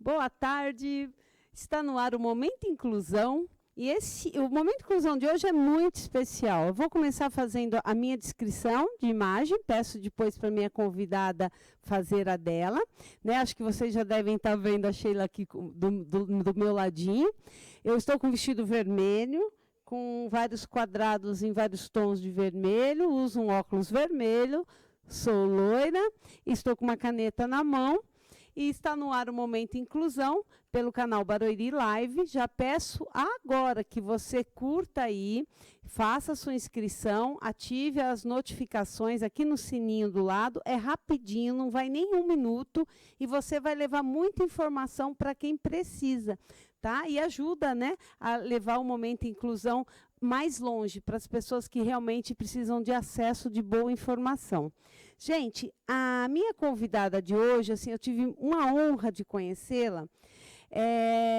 Boa tarde. Está no ar o Momento Inclusão. E o Momento Inclusão de hoje é muito especial. Eu vou começar fazendo a minha descrição de imagem. Peço depois para a minha convidada fazer a dela. Né? Acho que vocês já devem estar vendo a Sheila aqui do meu ladinho. Eu estou com um vestido vermelho, com vários quadrados em vários tons de vermelho. Uso um óculos vermelho. Sou loira. Estou com uma caneta na mão. E está no ar o Momento Inclusão, pelo canal Barueri Live. Já peço agora que você curta aí, faça a sua inscrição, ative as notificações aqui no sininho do lado. É rapidinho, não vai nem 1 minuto e você vai levar muita informação para quem precisa, tá? E ajuda, né, a levar o Momento Inclusão mais longe, para as pessoas que realmente precisam de acesso de boa informação. Gente, a minha convidada de hoje, assim, eu tive uma honra de conhecê-la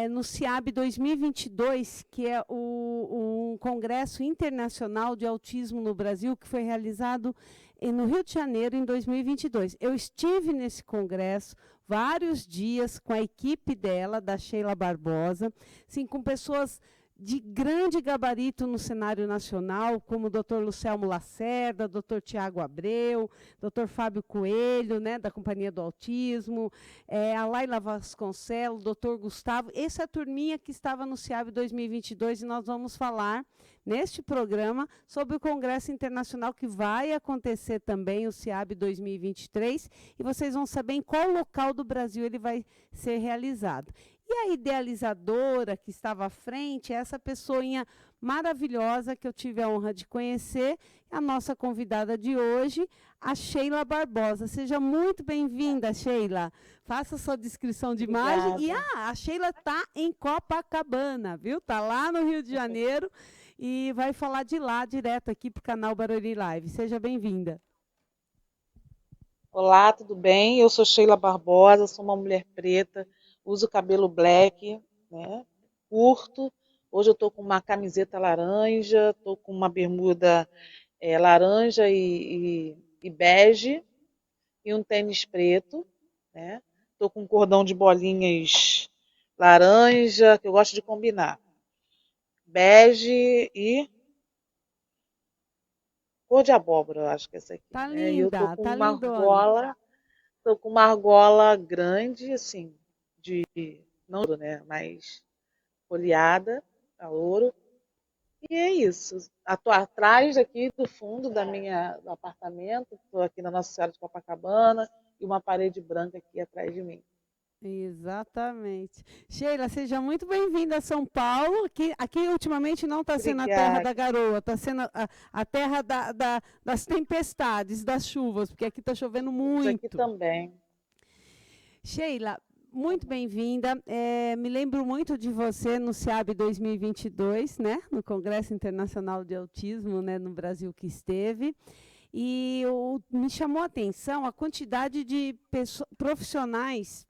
no CIAB 2022, que é um Congresso Internacional de Autismo no Brasil, que foi realizado no Rio de Janeiro em 2022. Eu estive nesse congresso vários dias com a equipe dela, da Sheila Barbosa, assim, com pessoas de grande gabarito no cenário nacional, como o Dr. Lucelmo Lacerda, Dr. Tiago Abreu, Dr. Fábio Coelho, né, da Companhia do Autismo, a Laila Vasconcelos, Dr. Gustavo. Essa é a turminha que estava no CIAB 2022 e nós vamos falar neste programa sobre o Congresso Internacional que vai acontecer também, o CIAB 2023, e vocês vão saber em qual local do Brasil ele vai ser realizado. E a idealizadora que estava à frente, essa pessoinha maravilhosa que eu tive a honra de conhecer, a nossa convidada de hoje, a Sheila Barbosa. Seja muito bem-vinda, Sheila. Faça sua descrição de imagem. E a Sheila está em Copacabana, viu? Está lá no Rio de Janeiro e vai falar de lá, direto aqui para o canal Barueri Live. Seja bem-vinda. Olá, tudo bem? Eu sou Sheila Barbosa, sou uma mulher preta, uso cabelo black, né? Curto. Hoje eu estou com uma camiseta laranja, estou com uma bermuda laranja e bege e um tênis preto, né? Estou com um cordão de bolinhas laranja, que eu gosto de combinar. Bege e cor de abóbora, eu acho que é essa aqui, Tá né? E eu estou linda, com tá uma lindona. argola. Estou com uma argola grande, assim, não ouro, né, mas folheada a ouro. E é isso. Estou atrás aqui do fundo do apartamento, estou aqui na Nossa Senhora de Copacabana, e uma parede branca aqui atrás de mim. Exatamente. Sheila, seja muito bem-vinda a São Paulo. Aqui ultimamente não está sendo a terra Obrigada. da garoa, está sendo a terra das tempestades, das chuvas, porque aqui está chovendo Isso aqui muito. também. Sheila, muito bem-vinda. Me lembro muito de você no CIAB 2022, né, no Congresso Internacional de Autismo, né, no Brasil que esteve. E me chamou a atenção a quantidade de profissionais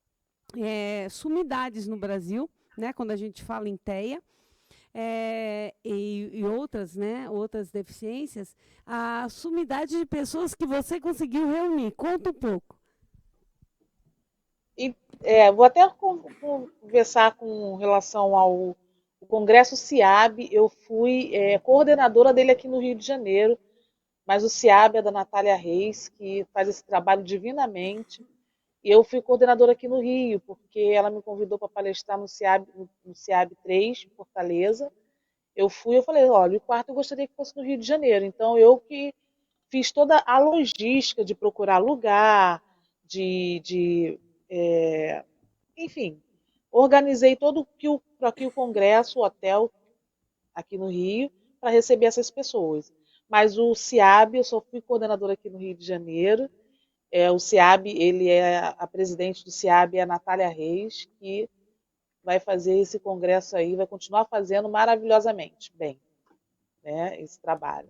sumidades no Brasil, né, quando a gente fala em TEA, e outras, né, outras deficiências, a sumidade de pessoas que você conseguiu reunir. Conta um pouco. E, vou até conversar com relação ao Congresso CIAB. Eu fui coordenadora dele aqui no Rio de Janeiro, mas o CIAB é da Natália Reis, que faz esse trabalho divinamente. E eu fui coordenadora aqui no Rio, porque ela me convidou para palestrar no CIAB 3, em Fortaleza. Eu falei, olha, o quarto eu gostaria que fosse no Rio de Janeiro. Então, eu que fiz toda a logística de procurar lugar, enfim, organizei todo aqui o congresso, o hotel aqui no Rio, para receber essas pessoas. Mas o CIAB, eu só fui coordenadora aqui no Rio de Janeiro. O CIAB, a presidente do CIAB é a Natália Reis, que vai fazer esse congresso aí, vai continuar fazendo maravilhosamente bem, né, esse trabalho.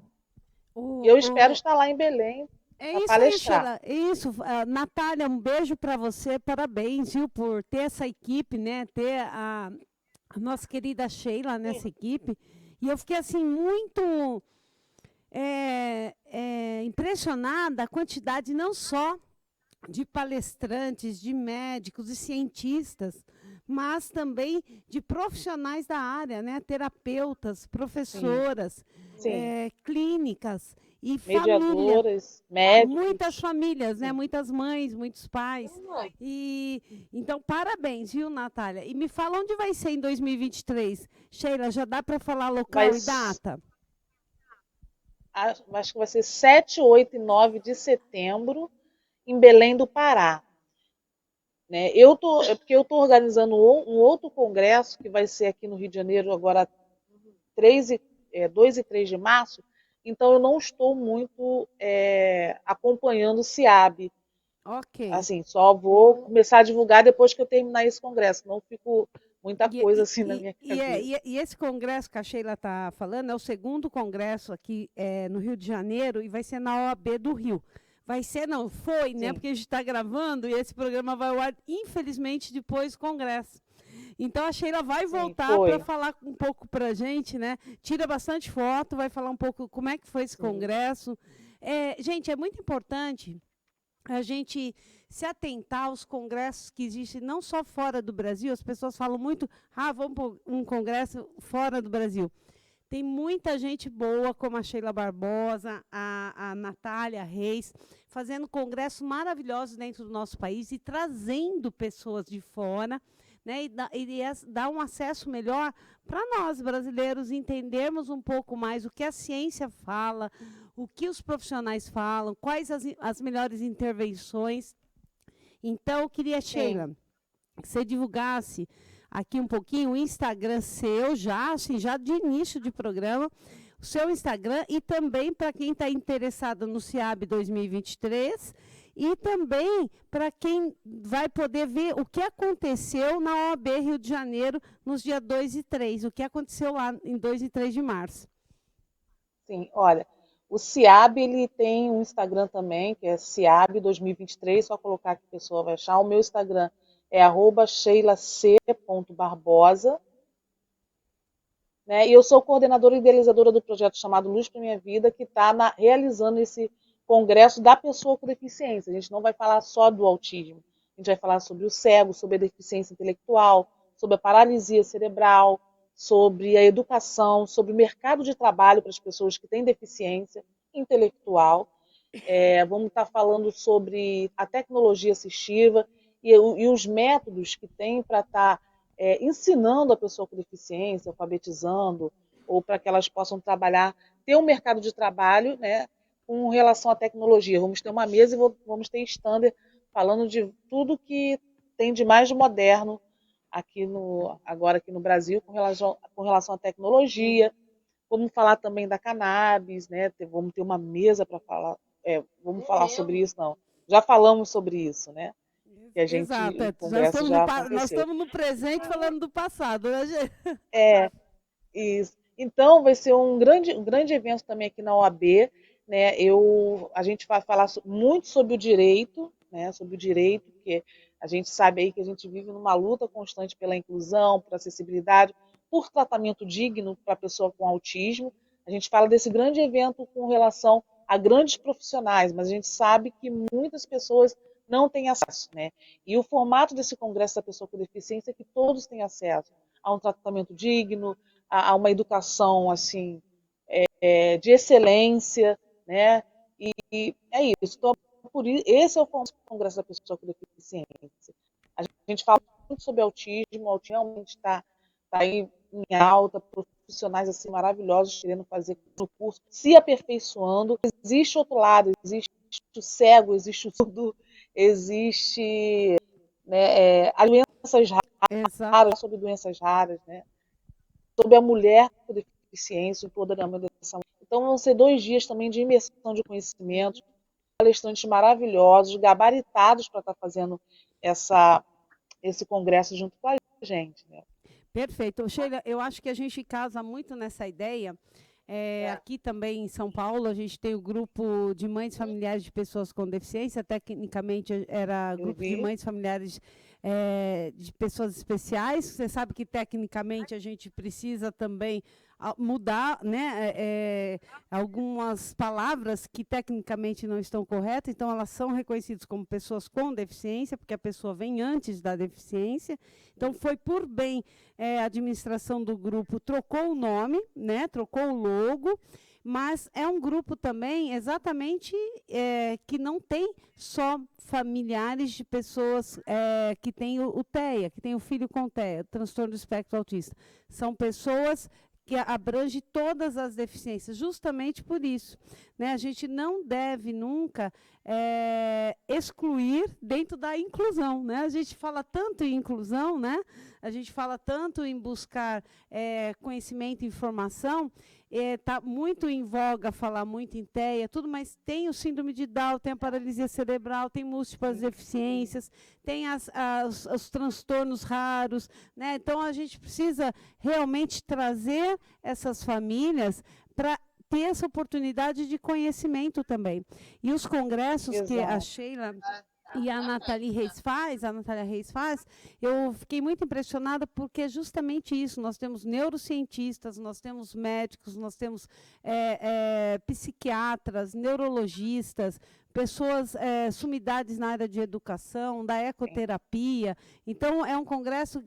E eu espero estar lá em Belém É para isso aí, palestrar. Sheila. É isso. Natália, um beijo para você. Parabéns, viu, por ter essa equipe, né? Ter a nossa querida Sheila nessa equipe. E eu fiquei assim muito impressionada a quantidade não só de palestrantes, de médicos e cientistas, mas também de profissionais da área, né? Terapeutas, professoras, Sim. clínicas e família. Mediadoras, Muitas médicos. famílias, né? Sim. Muitas mães, muitos pais. E então, parabéns, viu, Natália? E me fala onde vai ser em 2023. Sheila, já dá para falar local e Mas data? acho que vai ser 7, 8 e 9 de setembro em Belém do Pará. Né? Porque eu estou organizando um outro congresso que vai ser aqui no Rio de Janeiro agora 2 e 3 de março, então eu não estou muito acompanhando o CIAB. Ok. Assim, só vou começar a divulgar depois que eu terminar esse congresso, não fico muita E, coisa e, assim na e, minha e, é- cabeça. e- e esse congresso que a Sheila está falando é o segundo congresso aqui no Rio de Janeiro e vai ser na OAB do Rio. Vai ser, não, foi, né? Sim, Porque a gente está gravando e esse programa vai ao ar, infelizmente, depois do congresso. Então a Sheila vai sim, voltar para foi. falar um pouco para a gente, né? Tira bastante foto, vai falar um pouco como é que foi esse Sim, congresso. Gente, é muito importante a gente se atentar aos congressos que existem não só fora do Brasil, as pessoas falam muito, vamos para um congresso fora do Brasil. Tem muita gente boa, como a Sheila Barbosa, a Natália Reis, fazendo congressos maravilhosos dentro do nosso país e trazendo pessoas de fora, né, dá um acesso melhor para nós, brasileiros, entendermos um pouco mais o que a ciência fala, o que os profissionais falam, quais as melhores intervenções. Então, eu queria, sim. Sheila, que você divulgasse aqui um pouquinho o Instagram seu, já, assim, já de início de programa, o seu Instagram e também para quem está interessado no CIAB 2023 e também para quem vai poder ver o que aconteceu na OAB Rio de Janeiro nos dias 2 e 3, o que aconteceu lá em 2 e 3 de março. Sim, olha, o CIAB ele tem um Instagram também, que é CIAB 2023, só colocar que a pessoa vai achar. O meu Instagram é @sheilac.barbosa, né? E eu sou coordenadora e idealizadora do projeto chamado Luz para Minha Vida, que está realizando esse congresso da pessoa com deficiência. A gente não vai falar só do autismo, a gente vai falar sobre o cego, sobre a deficiência intelectual, sobre a paralisia cerebral, sobre a educação, sobre o mercado de trabalho para as pessoas que têm deficiência intelectual. Vamos estar falando sobre a tecnologia assistiva e os métodos que tem para estar ensinando a pessoa com deficiência, alfabetizando, ou para que elas possam trabalhar, ter um mercado de trabalho, né, com relação à tecnologia. Vamos ter uma mesa e vamos ter stander falando de tudo que tem de mais moderno agora aqui no Brasil com relação à tecnologia. Vamos falar também da cannabis, né? Vamos ter uma mesa para falar. Vamos falar sobre isso, não. Já falamos sobre isso, né? Exato, O já congresso estamos já nós aconteceu. estamos no presente falando do passado, né, gente? É, isso. Então, vai ser um grande evento também aqui na OAB, né? A gente vai falar muito sobre o direito, né? Sobre o direito, porque a gente sabe aí que a gente vive numa luta constante pela inclusão, por acessibilidade, por tratamento digno para a pessoa com autismo. A gente fala desse grande evento com relação a grandes profissionais, mas a gente sabe que muitas pessoas não têm acesso, né? E o formato desse congresso da pessoa com deficiência é que todos têm acesso a um tratamento digno, a uma educação assim de excelência, né? E é isso. Então, esse é o formato do Congresso da Pessoa com Deficiência. A gente fala muito sobre autismo, o autismo realmente está aí em alta, profissionais assim maravilhosos querendo fazer no curso, se aperfeiçoando. Existe outro lado, existe o cego, existe o surdo, existe as doenças Exato. raras, sobre doenças raras, né? Sobre a mulher com deficiência, o empoderamento dessa mulher. Então vão ser 2 dias também de imersão de conhecimentos, palestrantes maravilhosos, gabaritados para estar fazendo esse congresso junto com a gente. Né? Perfeito. Sheila, eu acho que a gente casa muito nessa ideia. Aqui também em São Paulo, a gente tem o grupo de mães familiares de pessoas com deficiência, tecnicamente era Eu grupo de vi. mães familiares de pessoas especiais. Você sabe que tecnicamente a gente precisa também mudar, né, algumas palavras que tecnicamente não estão corretas, então elas são reconhecidas como pessoas com deficiência, porque a pessoa vem antes da deficiência. Então foi por bem, a administração do grupo trocou o nome, né, trocou o logo, mas é um grupo também exatamente que não tem só familiares de pessoas que têm o TEA, que têm o filho com TEA, transtorno do espectro autista. São pessoas que abrange todas as deficiências, justamente por isso. Né? A gente não deve nunca excluir dentro da inclusão. Né? A gente fala tanto em inclusão, né? A gente fala tanto em buscar conhecimento e informação, está muito em voga falar muito em TEA, tudo, mas tem o síndrome de Down, tem a paralisia cerebral, tem múltiplas deficiências, tem os transtornos raros, né? Então a gente precisa realmente trazer essas famílias para ter essa oportunidade de conhecimento também. E os congressos que a Sheila e a Natália Reis faz, eu fiquei muito impressionada porque é justamente isso. Nós temos neurocientistas, nós temos médicos, nós temos psiquiatras, neurologistas, pessoas, sumidades na área de educação, da ecoterapia. Então, é um congresso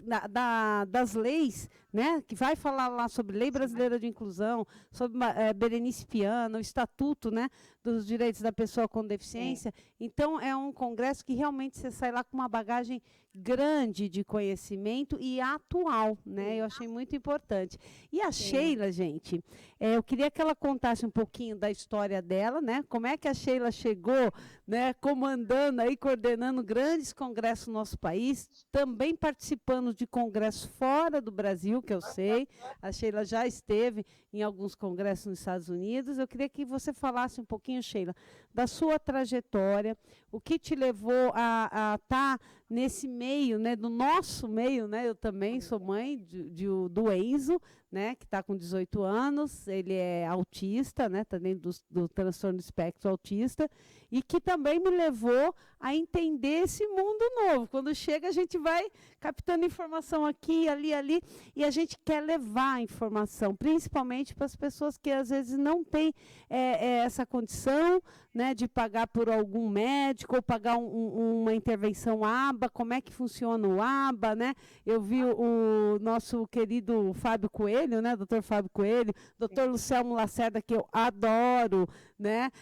das leis, né, que vai falar lá sobre Lei Brasileira de Inclusão, sobre Berenice Piana, o Estatuto, né, dos Direitos da Pessoa com Deficiência. Então, é um congresso que realmente você sai lá com uma bagagem grande de conhecimento e atual, né? Eu achei muito importante. E a Sheila, gente, eu queria que ela contasse um pouquinho da história dela, né? Como é que a Sheila chegou, né, comandando aí, coordenando grandes congressos no nosso país, também participando de congressos fora do Brasil, que eu sei. A Sheila já esteve em alguns congressos nos Estados Unidos. Eu queria que você falasse um pouquinho, Sheila, da sua trajetória, o que te levou a estar nesse meio, né, do nosso meio, né? Eu também sou mãe do Enzo, né, que está com 18 anos, ele é autista, né, está dentro do transtorno do espectro autista, e que também me levou a entender esse mundo novo. Quando chega, a gente vai captando informação aqui, ali, e a gente quer levar a informação, principalmente para as pessoas que às vezes não têm essa condição, né, de pagar por algum médico ou pagar uma intervenção ABA, como é que funciona o ABA, né? Eu vi o nosso querido Fábio Coelho, né, doutor Fábio Coelho, doutor Lucelmo Lacerda, que eu adoro, né,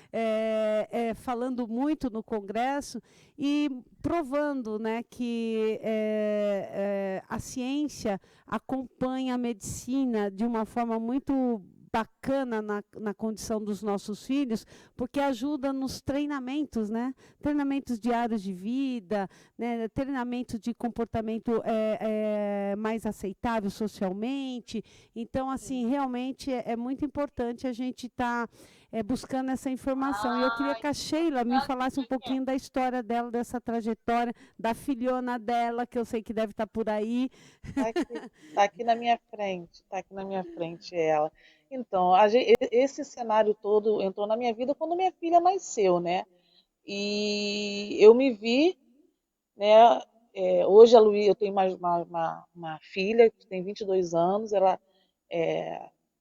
falando muito no congresso e provando, né, que a ciência acompanha a medicina de uma forma muito bacana na condição dos nossos filhos, porque ajuda nos treinamentos, né? Treinamentos diários de vida, né? Treinamento de comportamento mais aceitável socialmente. Então, assim, realmente é muito importante a gente estar buscando essa informação. E eu queria que a Sheila me falasse um pouquinho da história dela, dessa trajetória, da filhona dela, que eu sei que deve estar por aí. Tá aqui na minha frente, tá aqui na minha frente ela. Então, esse cenário todo entrou na minha vida quando minha filha nasceu, né? E eu me vi, né? Hoje a Luísa, eu tenho uma filha que tem 22 anos, ela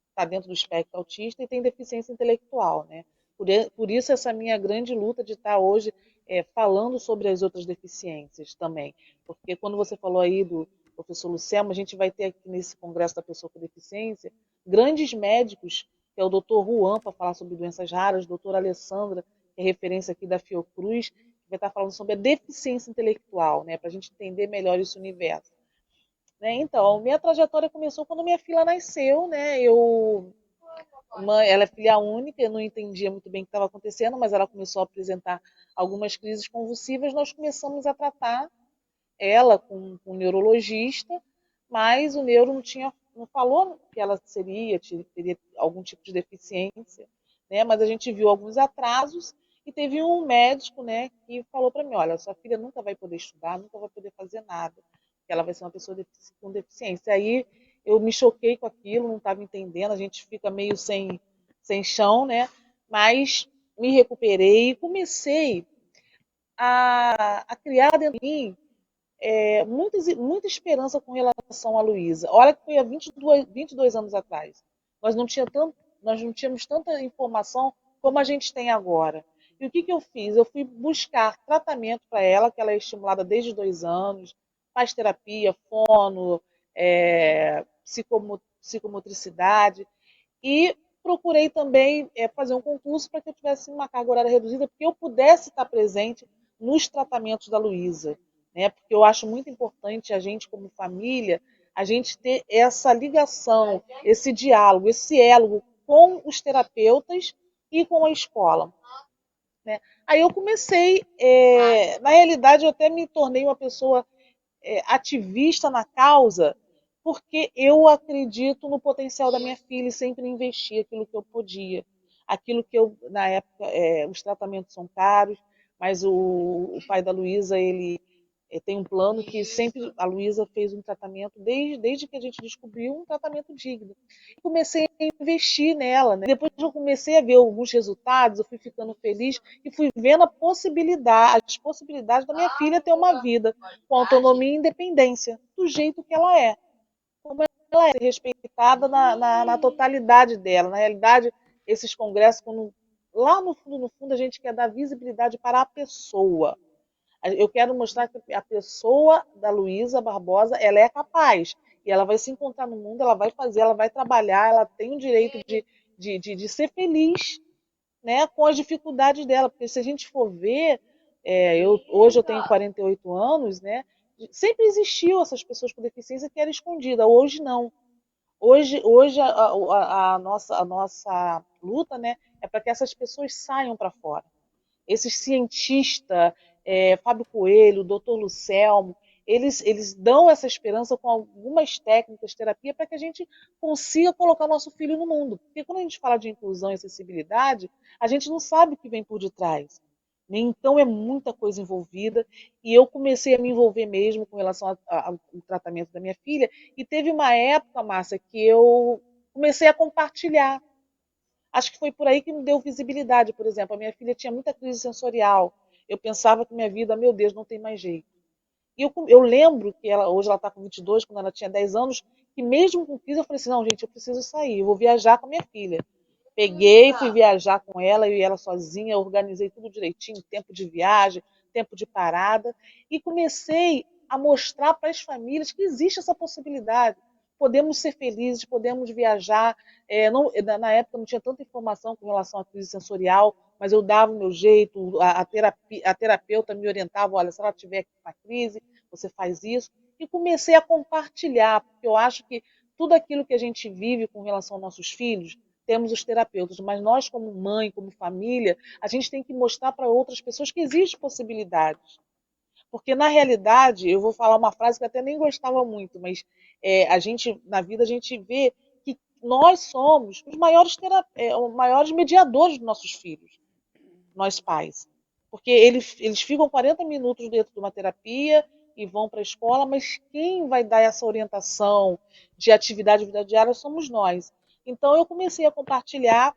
está dentro do espectro autista e tem deficiência intelectual, né? Por isso essa minha grande luta de estar hoje falando sobre as outras deficiências também. Porque quando você falou aí do professor Lucelmo, a gente vai ter aqui nesse Congresso da Pessoa com Deficiência grandes médicos, que é o doutor Juan, para falar sobre doenças raras, a doutora Alessandra, que é referência aqui da Fiocruz, que vai estar falando sobre a deficiência intelectual, né? Para a gente entender melhor esse universo. Né? Então, minha trajetória começou quando minha filha nasceu, né? Ela é filha única, eu não entendia muito bem o que estava acontecendo, mas ela começou a apresentar algumas crises convulsivas. Nós começamos a tratar ela com um neurologista, mas o neuro não falou que ela teria algum tipo de deficiência, né? Mas a gente viu alguns atrasos e teve um médico, né, que falou para mim: olha, sua filha nunca vai poder estudar, nunca vai poder fazer nada, porque ela vai ser uma pessoa com deficiência. Aí eu me choquei com aquilo, não estava entendendo, a gente fica meio sem chão, né? Mas me recuperei e comecei a criar dentro de mim muita esperança com relação a Luísa. Olha que foi há 22 anos atrás. Nós não tínhamos tanta informação como a gente tem agora. E o que, que eu fiz? Eu fui buscar tratamento para ela, que ela é estimulada desde 2 anos, faz terapia, fono, psicomotricidade, e procurei também fazer um concurso para que eu tivesse uma carga horária reduzida, porque eu pudesse estar presente nos tratamentos da Luísa, né? Porque eu acho muito importante a gente, como família, a gente ter essa ligação, esse diálogo, esse elo com os terapeutas e com a escola, né? Aí eu comecei, na realidade eu até me tornei uma pessoa ativista na causa, porque eu acredito no potencial da minha filha e sempre investi aquilo que eu podia. Aquilo que eu, na época, os tratamentos são caros, mas o pai da Luísa, ele tem um plano que sempre a Luísa fez um tratamento, desde que a gente descobriu, um tratamento digno. Comecei a investir nela, né? Depois eu comecei a ver alguns resultados, eu fui ficando feliz e fui vendo as possibilidades da minha filha ter uma vida com autonomia e independência, do jeito que ela é. Como ela é respeitada na totalidade dela. Na realidade, esses congressos, lá no fundo, a gente quer dar visibilidade para a pessoa. Eu quero mostrar que a pessoa da Luísa Barbosa, ela é capaz. E ela vai se encontrar no mundo, ela vai fazer, ela vai trabalhar, ela tem o direito de ser feliz, né, com as dificuldades dela. Porque se a gente for ver, hoje eu tenho 48 anos, né, sempre existiu essas pessoas com deficiência que era escondida. Hoje não. Hoje a nossa luta, né, é para que essas pessoas saiam para fora. Esses cientistas, Fábio Coelho, Dr. Lucelmo, eles dão essa esperança com algumas técnicas, terapia, para que a gente consiga colocar o nosso filho no mundo. Porque quando a gente fala de inclusão e acessibilidade, a gente não sabe o que vem por detrás. Né? Então é muita coisa envolvida, e eu comecei a me envolver mesmo com relação ao tratamento da minha filha, e teve uma época, Márcia, que eu comecei a compartilhar. Acho que foi por aí que me deu visibilidade, por exemplo. A minha filha tinha muita crise sensorial. Eu pensava que minha vida, meu Deus, não tem mais jeito. E eu lembro que hoje ela está com 22, quando ela tinha 10 anos, que mesmo com crise eu falei assim, não, gente, eu preciso sair, eu vou viajar com a minha filha. Peguei, fui viajar com ela, eu e ela sozinha, organizei tudo direitinho, tempo de viagem, tempo de parada, e comecei a mostrar para as famílias que existe essa possibilidade. Podemos ser felizes, podemos viajar. Na época não tinha tanta informação com relação à crise sensorial, mas eu dava o meu jeito, a terapeuta me orientava, olha, se ela tiver uma crise, você faz isso. E comecei a compartilhar, porque eu acho que tudo aquilo que a gente vive com relação aos nossos filhos, temos os terapeutas, mas nós, como mãe, como família, a gente tem que mostrar para outras pessoas que existem possibilidades. Porque, na realidade, eu vou falar uma frase que eu até nem gostava muito, mas na vida, a gente vê que nós somos os maiores mediadores dos nossos filhos, nós pais. Porque eles ficam 40 minutos dentro de uma terapia e vão para a escola, mas quem vai dar essa orientação de atividade de vida diária somos nós. Então, eu comecei a compartilhar,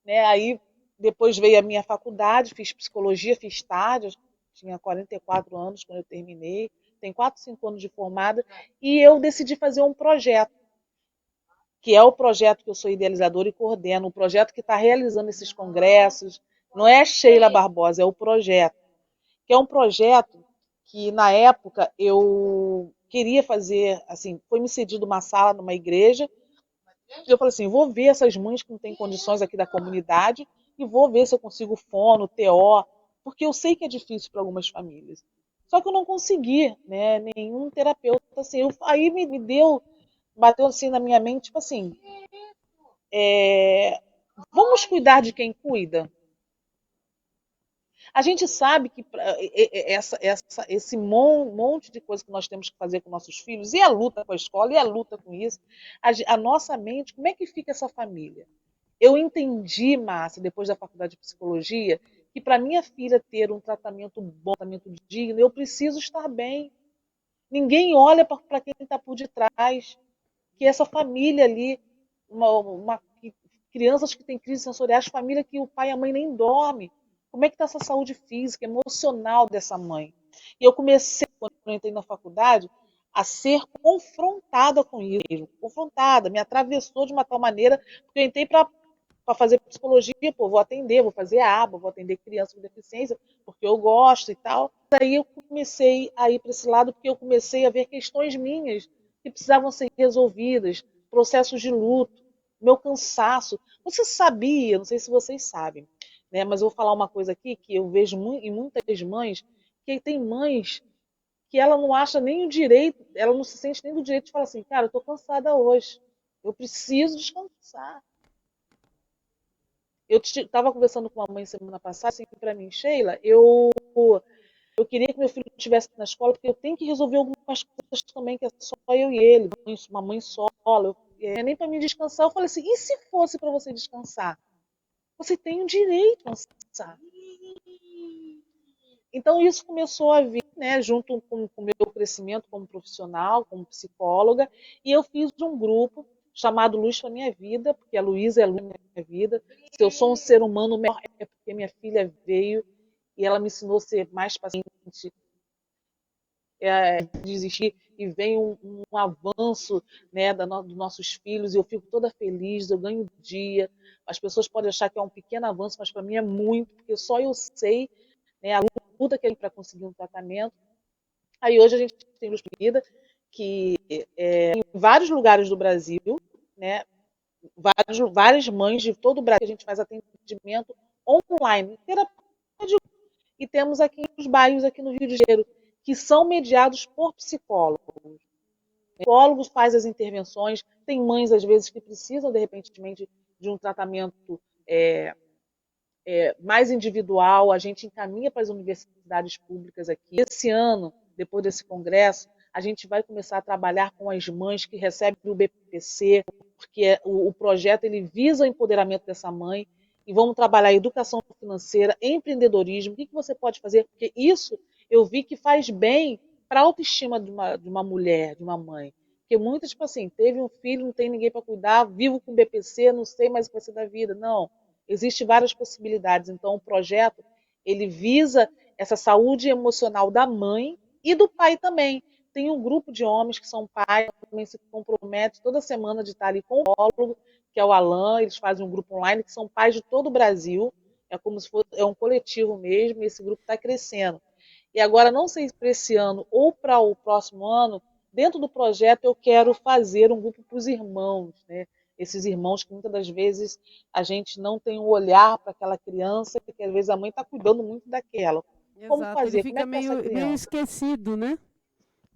né? Aí depois veio a minha faculdade, fiz psicologia, fiz estágio, tinha 44 anos quando eu terminei, tem 4, 5 anos de formada, e eu decidi fazer um projeto, que é o projeto que eu sou idealizadora e coordeno, o projeto que está realizando esses congressos. Não é Sheila Barbosa, é o projeto, que é um projeto que na época eu queria fazer, assim, foi me cedido uma sala numa igreja. Eu falei assim, vou ver essas mães que não têm condições aqui da comunidade e vou ver se eu consigo fono, TO, porque eu sei que é difícil para algumas famílias. Só que eu não consegui, né, nenhum terapeuta, assim, aí me deu, bateu assim na minha mente, tipo assim, vamos cuidar de quem cuida? A gente sabe que esse monte de coisa que nós temos que fazer com nossos filhos, e a luta com a escola, e a luta com isso, a nossa mente, como é que fica essa família? Eu entendi, Márcia, depois da faculdade de psicologia, que para minha filha ter um tratamento bom, um tratamento digno, eu preciso estar bem. Ninguém olha para quem está por detrás, que essa família ali, crianças que têm crises sensoriais, família que o pai e a mãe nem dormem. Como é que está essa saúde física, emocional dessa mãe? E eu comecei, quando eu entrei na faculdade, a ser confrontada com isso, confrontada, me atravessou de uma tal maneira, porque eu entrei para fazer psicologia, pô, vou atender, vou fazer aba, vou atender criança com deficiência, porque eu gosto e tal. Daí eu comecei a ir para esse lado, porque eu comecei a ver questões minhas que precisavam ser resolvidas, processos de luto, meu cansaço. Você sabia, não sei se vocês sabem, né, mas eu vou falar uma coisa aqui que eu vejo em muitas mães, que tem mães que ela não acha nem o direito, ela não se sente nem do direito de falar assim, cara, eu tô cansada hoje, eu preciso descansar. Eu estava conversando com uma mãe semana passada, assim, para mim, Sheila, eu queria que meu filho estivesse na escola, porque eu tenho que resolver algumas coisas também, que é só eu e ele, uma mãe solo, nem para mim descansar. Eu falei assim, e se fosse para você descansar? Você tem o direito a descansar. Então isso começou a vir, né, junto com o meu crescimento como profissional, como psicóloga, e eu fiz um grupo chamado Luz para Minha Vida, porque a Luísa é a luz da minha vida. Se eu sou um ser humano melhor, é porque minha filha veio e ela me ensinou a ser mais paciente, desistir, e vem um avanço, né, dos nossos filhos, e eu fico toda feliz, eu ganho dia. As pessoas podem achar que é um pequeno avanço, mas para mim é muito, porque só eu sei, né, a luta que ele para conseguir um tratamento. Aí hoje a gente tem Luz Vida, que em vários lugares do Brasil, né, várias mães de todo o Brasil, a gente faz atendimento online, terapia, e temos aqui os bairros aqui no Rio de Janeiro, que são mediados por psicólogos. Psicólogos fazem as intervenções, tem mães às vezes que precisam de repente de um tratamento mais individual, a gente encaminha para as universidades públicas aqui. Esse ano, depois desse congresso, a gente vai começar a trabalhar com as mães que recebem o BPC, porque o projeto ele visa o empoderamento dessa mãe, e vamos trabalhar educação financeira, empreendedorismo, o que você pode fazer, porque isso eu vi que faz bem para a autoestima de uma mulher, de uma mãe. Porque muitas, tipo assim, teve um filho, não tem ninguém para cuidar, vivo com BPC, não sei mais o que vai ser da vida. Não, existem várias possibilidades. Então, o projeto ele visa essa saúde emocional da mãe e do pai também. Tem um grupo de homens que são pais, também se comprometem toda semana de estar ali com o psicólogo, que é o Alan, eles fazem um grupo online, que são pais de todo o Brasil, é como se fosse um coletivo mesmo, e esse grupo está crescendo. E agora, não sei se para esse ano ou para o próximo ano, dentro do projeto eu quero fazer um grupo para os irmãos, né? Esses irmãos que muitas das vezes a gente não tem um olhar para aquela criança, porque às vezes a mãe está cuidando muito daquela. Como Exato, ele fazer? Como é fica que é essa meio criança? esquecido, né?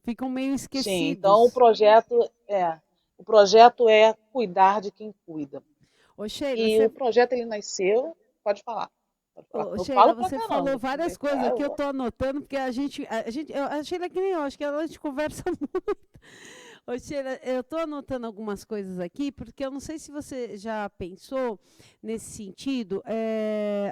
Ficam meio Sim, então esquecidos. o projeto é cuidar de quem cuida. Ô, Sheila, E o projeto ele nasceu, pode falar. Pode falar. ô, Eu Sheila, falo pra você falou caramba. várias coisas aqui, eu tô anotando, porque a Sheila é que nem eu, acho que a gente conversa muito. Ô, Sheila, eu estou anotando algumas coisas aqui, porque eu não sei se você já pensou nesse sentido.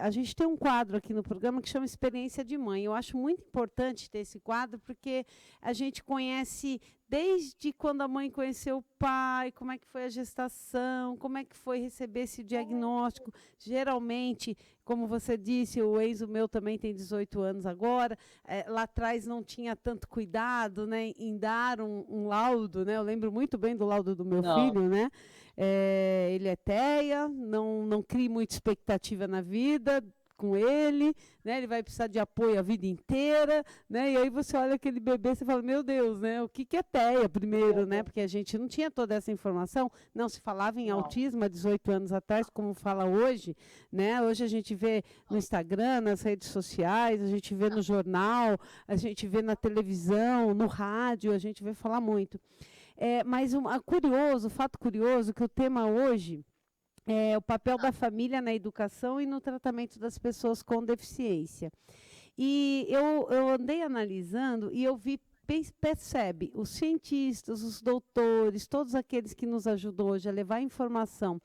A gente tem um quadro aqui no programa que chama Experiência de Mãe. Eu acho muito importante ter esse quadro, porque a gente conhece desde quando a mãe conheceu o pai, como é que foi a gestação, como é que foi receber esse diagnóstico. Geralmente, como você disse, o Enzo meu também tem 18 anos agora, lá atrás não tinha tanto cuidado, né, em dar um laudo, né? Eu lembro muito bem do laudo do meu Não, filho, né? Ele é TEA, não crie muita expectativa na vida com ele, né? Ele vai precisar de apoio a vida inteira, né? E aí você olha aquele bebê, você fala, meu Deus, né? O que é TEA primeiro, né? Porque a gente não tinha toda essa informação, não se falava em não. autismo há 18 anos atrás, como fala hoje, né? Hoje a gente vê no Instagram, nas redes sociais, a gente vê no jornal, a gente vê na televisão, no rádio, a gente vê falar muito. Mas fato curioso, que o tema hoje é o papel da família na educação e no tratamento das pessoas com deficiência. E eu andei analisando e eu vi, percebe, os cientistas, os doutores, todos aqueles que nos ajudam hoje a levar informação,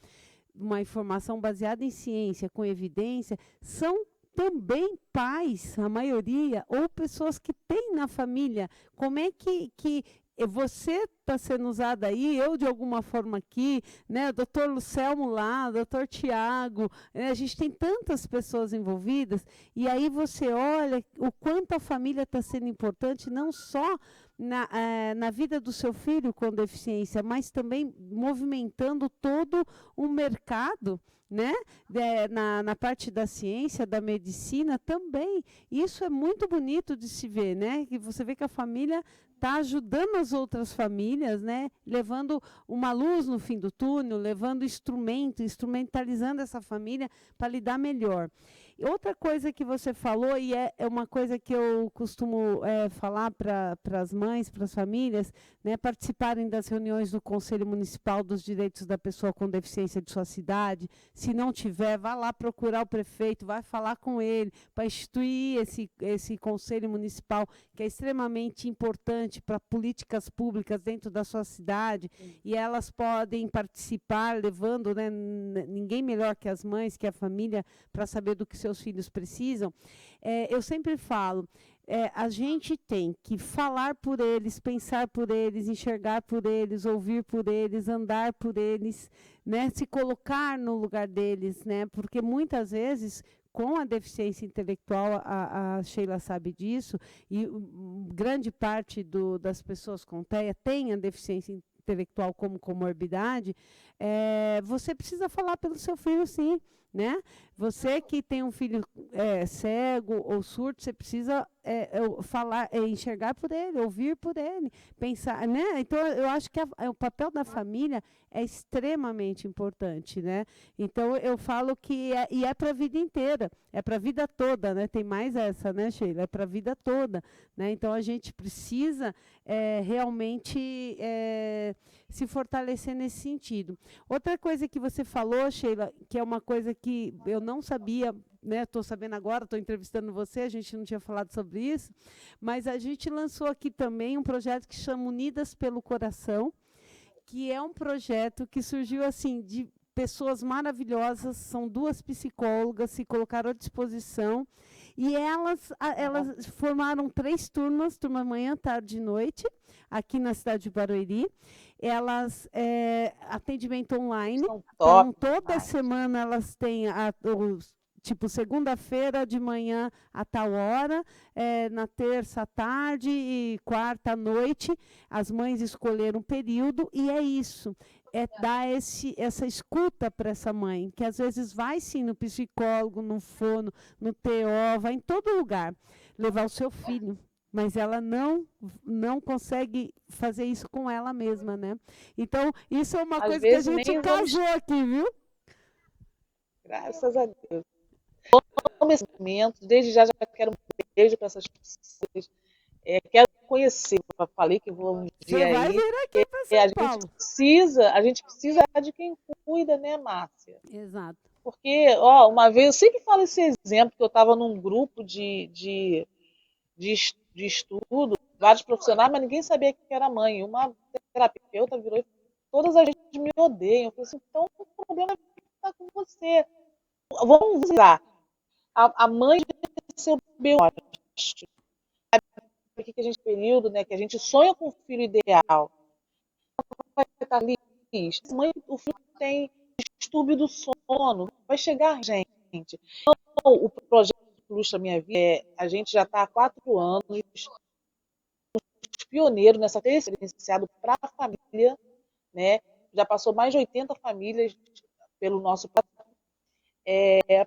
uma informação baseada em ciência, com evidência, são também pais, a maioria, ou pessoas que têm na família. Como é que você está sendo usada aí, eu de alguma forma aqui, né? O doutor Lucelmo lá, o doutor Tiago, a gente tem tantas pessoas envolvidas, e aí você olha o quanto a família está sendo importante, não só na vida do seu filho com deficiência, mas também movimentando todo o mercado, né? Na parte da ciência, da medicina também. Isso é muito bonito de se ver, né? Que você vê que a família está ajudando as outras famílias, né? Levando uma luz no fim do túnel, levando instrumentalizando essa família para lidar melhor. E outra coisa que você falou, e é uma coisa que eu costumo falar para as mães, para as famílias, né, participarem das reuniões do Conselho Municipal dos Direitos da Pessoa com Deficiência de sua cidade. Se não tiver, vá lá procurar o prefeito, vai falar com ele para instituir esse Conselho Municipal, que é extremamente importante para políticas públicas dentro da sua cidade. E elas podem participar, levando, né, ninguém melhor que as mães, que a família, para saber do que seus filhos precisam. Eu sempre falo, a gente tem que falar por eles, pensar por eles, enxergar por eles, ouvir por eles, andar por eles, né? Se colocar no lugar deles, né? Porque muitas vezes, com a deficiência intelectual, a Sheila sabe disso, e grande parte das pessoas com TEA tem a deficiência intelectual como comorbidade, você precisa falar pelo seu filho, sim, né? Você que tem um filho cego ou surdo, você precisa falar, enxergar por ele, ouvir por ele, pensar, né? Então, eu acho que o papel da família é extremamente importante, né? Então, eu falo que é para a vida inteira, é para a vida toda, né? Tem mais essa, né, Sheila? É para a vida toda, né? Então, a gente precisa realmente se fortalecer nesse sentido. Outra coisa que você falou, Sheila, que é uma coisa que eu não sabia, né? Estou sabendo agora, estou entrevistando você, a gente não tinha falado sobre isso, mas a gente lançou aqui também um projeto que chama Unidas pelo Coração, que é um projeto que surgiu assim de pessoas maravilhosas, são 2 psicólogas, se colocaram à disposição, e elas formaram 3 turmas, turma manhã, tarde e noite, aqui na cidade de Barueri. Elas, atendimento online, São então top toda demais. semana elas têm tipo, segunda-feira de manhã a tal hora, na terça à tarde e quarta à noite, as mães escolheram um período, e é isso. É dar essa escuta para essa mãe, que às vezes vai sim no psicólogo, no fono, no TO, vai em todo lugar levar o seu filho, mas ela não consegue fazer isso com ela mesma, né? Então, isso é uma Às coisa que a vezes gente nem vamos, casou aqui, viu? graças a Deus. Amo esse momento, desde já quero um beijo para essas pessoas. Quero conhecer, eu falei que vou um Você dia vai aí. vir aqui para São Paulo. A gente precisa de quem cuida, né, Márcia? Exato. Porque, ó, uma vez, eu sempre falo esse exemplo, que eu estava num grupo de estudo, vários profissionais, mas ninguém sabia que era mãe. Uma terapeuta virou e todas as gente me odeiam. Eu falei assim, então o problema está com você. Vamos usar. A mãe deve ser o biológico. Porque que a gente período, né, que a gente sonha com um filho ideal. Vai estar feliz. Mãe, o filho tem distúrbio do sono, vai chegar gente. Então, o projeto Ilustra Minha Vida, a gente já está há 4 anos, pioneiro nessa ter experienciado para a família, né? Já passou mais de 80 famílias pelo nosso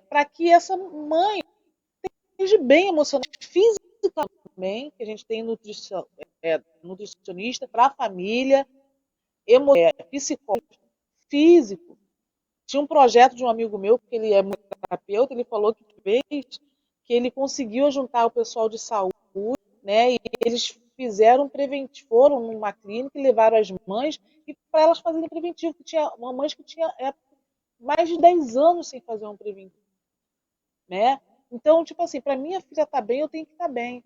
para que essa mãe esteja bem emocionalmente, fisicamente também, que a gente tem nutricionista para a família, psicólogo, físico. Tinha um projeto de um amigo meu, que ele é muito terapeuta, ele falou que fez, que ele conseguiu juntar o pessoal de saúde, né? E eles fizeram preventivo, foram numa clínica e levaram as mães e para elas fazerem preventivo, que tinha uma mãe que tinha mais de 10 anos sem fazer um preventivo, né? Então, tipo assim, para minha filha estar bem, eu tenho que estar bem.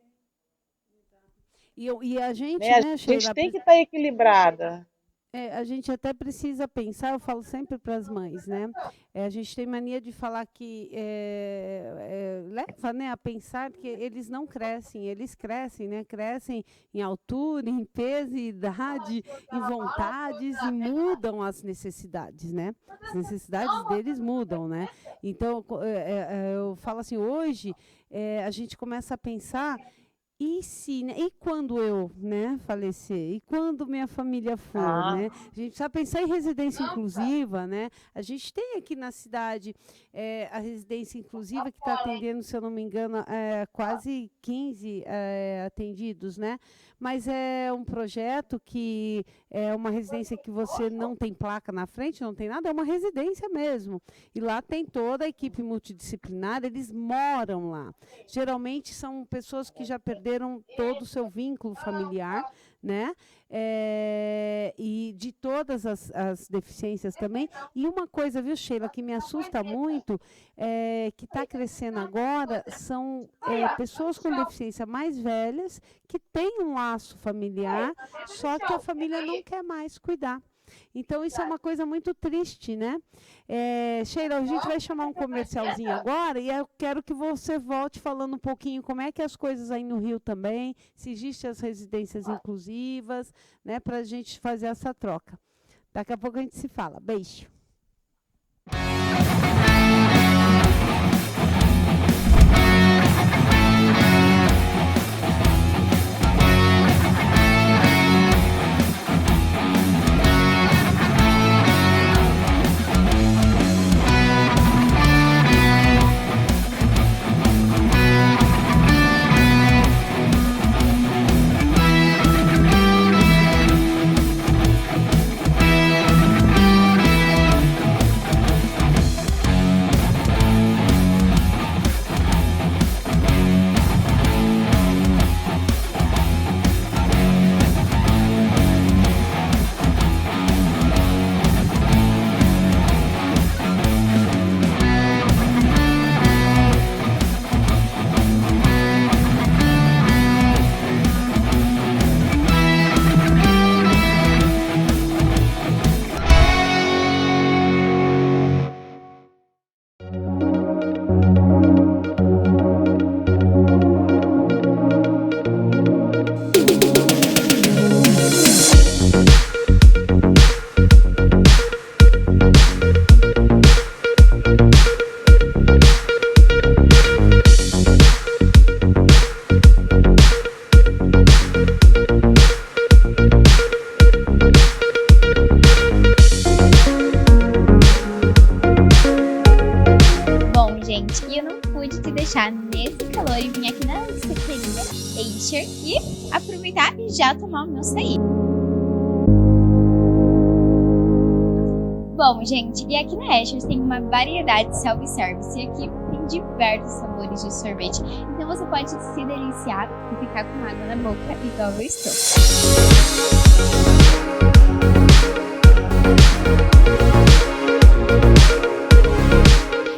E a gente, Né? A né, gente Sheila, tem que estar equilibrada. A gente até precisa pensar, eu falo sempre para as mães, né? A gente tem mania de falar que leva, né, a pensar que eles não crescem, eles crescem, né? Crescem em altura, em peso, em idade, em vontades e mudam as necessidades, né? As necessidades deles mudam, né? Então, eu falo assim, hoje a gente começa a pensar. E se, né? E quando eu, né, falecer? E quando minha família for, né? A gente precisa pensar em residência inclusiva, né? A gente tem aqui na cidade a residência inclusiva que está atendendo, se eu não me engano, quase 15 atendidos, né? Mas é um projeto que é uma residência que você não tem placa na frente, não tem nada, é uma residência mesmo. E lá tem toda a equipe multidisciplinar, eles moram lá. Geralmente são pessoas que já perderam todo o seu vínculo familiar, né? E de todas as deficiências também. E uma coisa, viu, Sheila, que me assusta muito, que está crescendo agora, são pessoas com deficiência mais velhas que têm um laço familiar, só que a família não quer mais cuidar. Então, isso é uma coisa muito triste, né? Sheila, a gente vai chamar um comercialzinho agora e eu quero que você volte falando um pouquinho como é que as coisas aí no Rio também, se existem as residências inclusivas, né, para a gente fazer essa troca. Daqui a pouco a gente se fala. Beijo. Nesse calor e vim aqui na secretaria Escher e aproveitar e já tomar o meu açaí. Bom, gente, e aqui na Escher tem uma variedade de self-service e aqui tem diversos sabores de sorvete. Então você pode se deliciar e ficar com água na boca igual eu estou.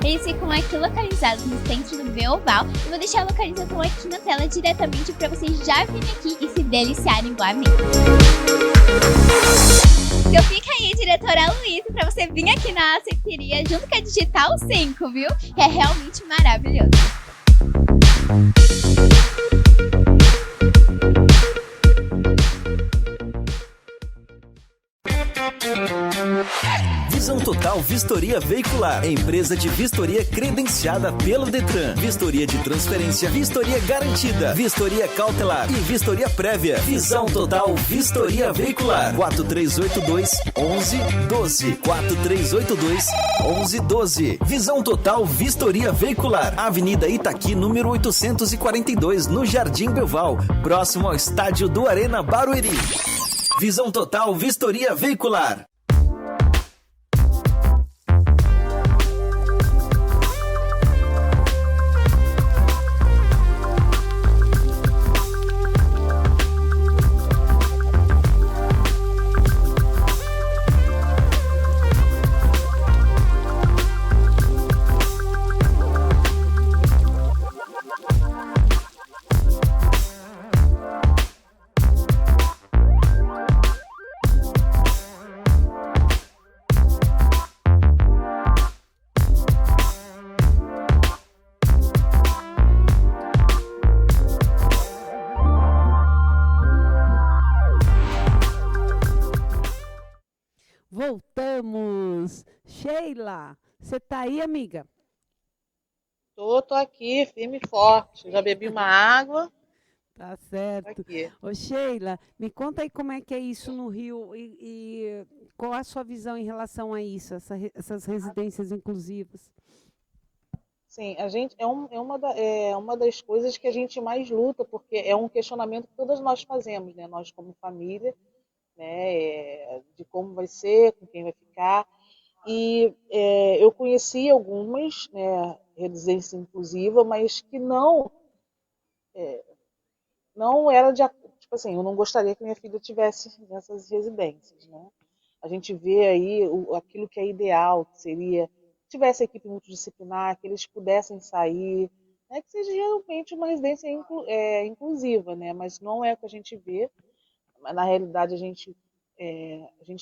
Eles ficam aqui localizados no centro do Beoval. Eu vou deixar a localização aqui na tela diretamente para vocês já virem aqui e se deliciarem igual a mim. Então fica aí, diretora Luísa, para você vir aqui na açaiteria junto com a Digital 5, viu? Que é realmente maravilhoso. Visão Total Vistoria Veicular, empresa de vistoria credenciada pelo Detran. Vistoria de transferência, vistoria garantida, vistoria cautelar e vistoria prévia. Visão Total Vistoria Veicular, 4382-1112, 4382-1112. Visão Total Vistoria Veicular, Avenida Itaqui, número 842, no Jardim Belval, próximo ao estádio do Arena Barueri. Visão Total Vistoria Veicular. Sheila, você está aí, amiga? Tô aqui, firme e forte. Já bebi uma água, Tá tô certo. aqui. Ô, Sheila, me conta aí como é que é isso no Rio e qual a sua visão em relação a isso, essas residências inclusivas? Sim, a gente é uma das coisas que a gente mais luta, porque é um questionamento que todas nós fazemos, né? Nós como família, né? De como vai ser, com quem vai ficar. E eu conheci algumas, né, residências inclusivas, mas que não era tipo assim, eu não gostaria que minha filha tivesse nessas residências, né? A gente vê aí aquilo que é ideal, que seria que tivesse equipe multidisciplinar, que eles pudessem sair, né, que seja realmente uma residência inclusiva, né? Mas não é o que a gente vê. Na realidade, a gente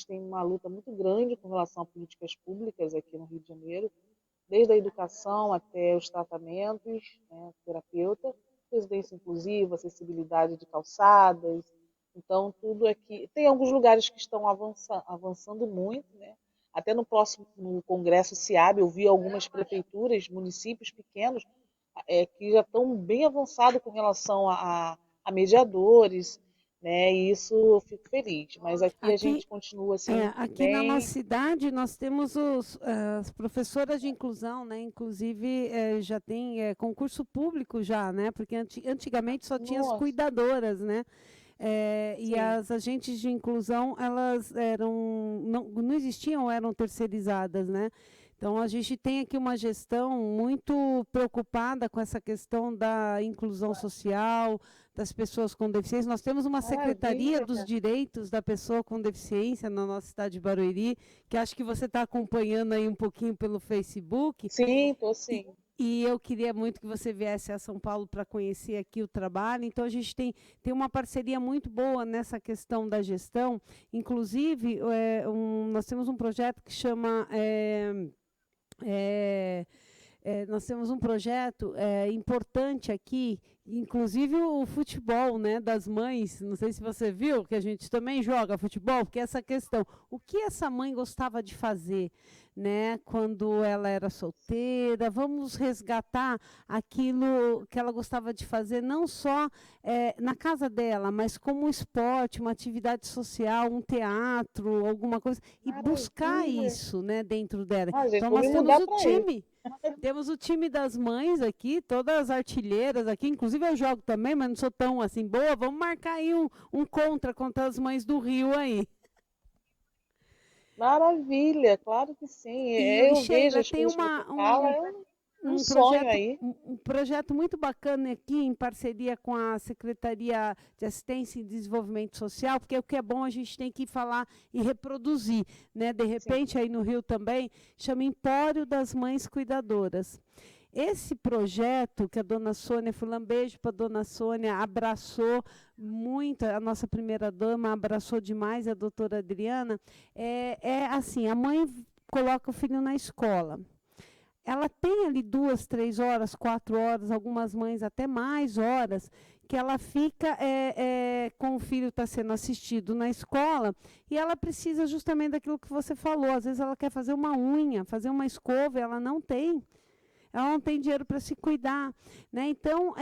tem uma luta muito grande com relação a políticas públicas aqui no Rio de Janeiro, desde a educação até os tratamentos, né, terapeuta, residência inclusiva, acessibilidade de calçadas. Então, tudo aqui. Tem alguns lugares que estão avançando muito, né? Até no Congresso SIAB, eu vi algumas prefeituras, municípios pequenos, que já estão bem avançados com relação a mediadores, né? E isso eu fico feliz. Mas aqui a Aqui, gente continua assim, aqui na nossa bem. cidade, nós temos as professoras de inclusão, né? Inclusive, já tem concurso público já, né? Porque antigamente só tinha as Nossa, cuidadoras, né? E sim. as agentes de inclusão, elas não existiam, eram terceirizadas, né? Então, a gente tem aqui uma gestão muito preocupada com essa questão da inclusão social, das pessoas com deficiência. Nós temos uma Secretaria Maravilha. dos Direitos da Pessoa com Deficiência na nossa cidade de Barueri, que acho que você está acompanhando aí um pouquinho pelo Facebook. Sim, tô E, sim. e eu queria muito que você viesse a São Paulo para conhecer aqui o trabalho. Então, a gente tem uma parceria muito boa nessa questão da gestão. Inclusive, nós temos um projeto que chama. Nós temos um projeto importante aqui, inclusive o futebol, né, das mães. Não sei se você viu, que a gente também joga futebol, porque essa questão, o que essa mãe gostava de fazer, né, quando ela era solteira? Vamos resgatar aquilo que ela gostava de fazer, não só na casa dela, mas como um esporte, uma atividade social, um teatro, alguma coisa, e buscar Maravilha. isso, né, dentro dela. Ah, gente, Então, vou nós me temos mudar o para aí. time. Temos o time das mães aqui, todas as artilheiras aqui, inclusive eu jogo também, mas não sou tão assim boa. Vamos marcar aí um contra as mães do Rio aí. Maravilha, claro que sim. E Eu vejo Sheila, as tem coisas que você fala, é um um sonho projeto, aí. um projeto muito bacana aqui, em parceria com a Secretaria de Assistência e Desenvolvimento Social, porque o que é bom a gente tem que falar e reproduzir, né? De Sim. repente, aí no Rio também, chama Empório das Mães Cuidadoras. Esse projeto que a dona Sônia, um beijo para a dona Sônia, abraçou muito, a nossa primeira-dama abraçou demais a doutora Adriana, é assim, a mãe coloca o filho na escola. Ela tem ali 2, 3 horas, 4 horas, algumas mães até mais horas, que ela fica com o filho está sendo assistido na escola e ela precisa justamente daquilo que você falou. Às vezes ela quer fazer uma unha, fazer uma escova, ela não tem. Ela não tem dinheiro para se cuidar, né? Então,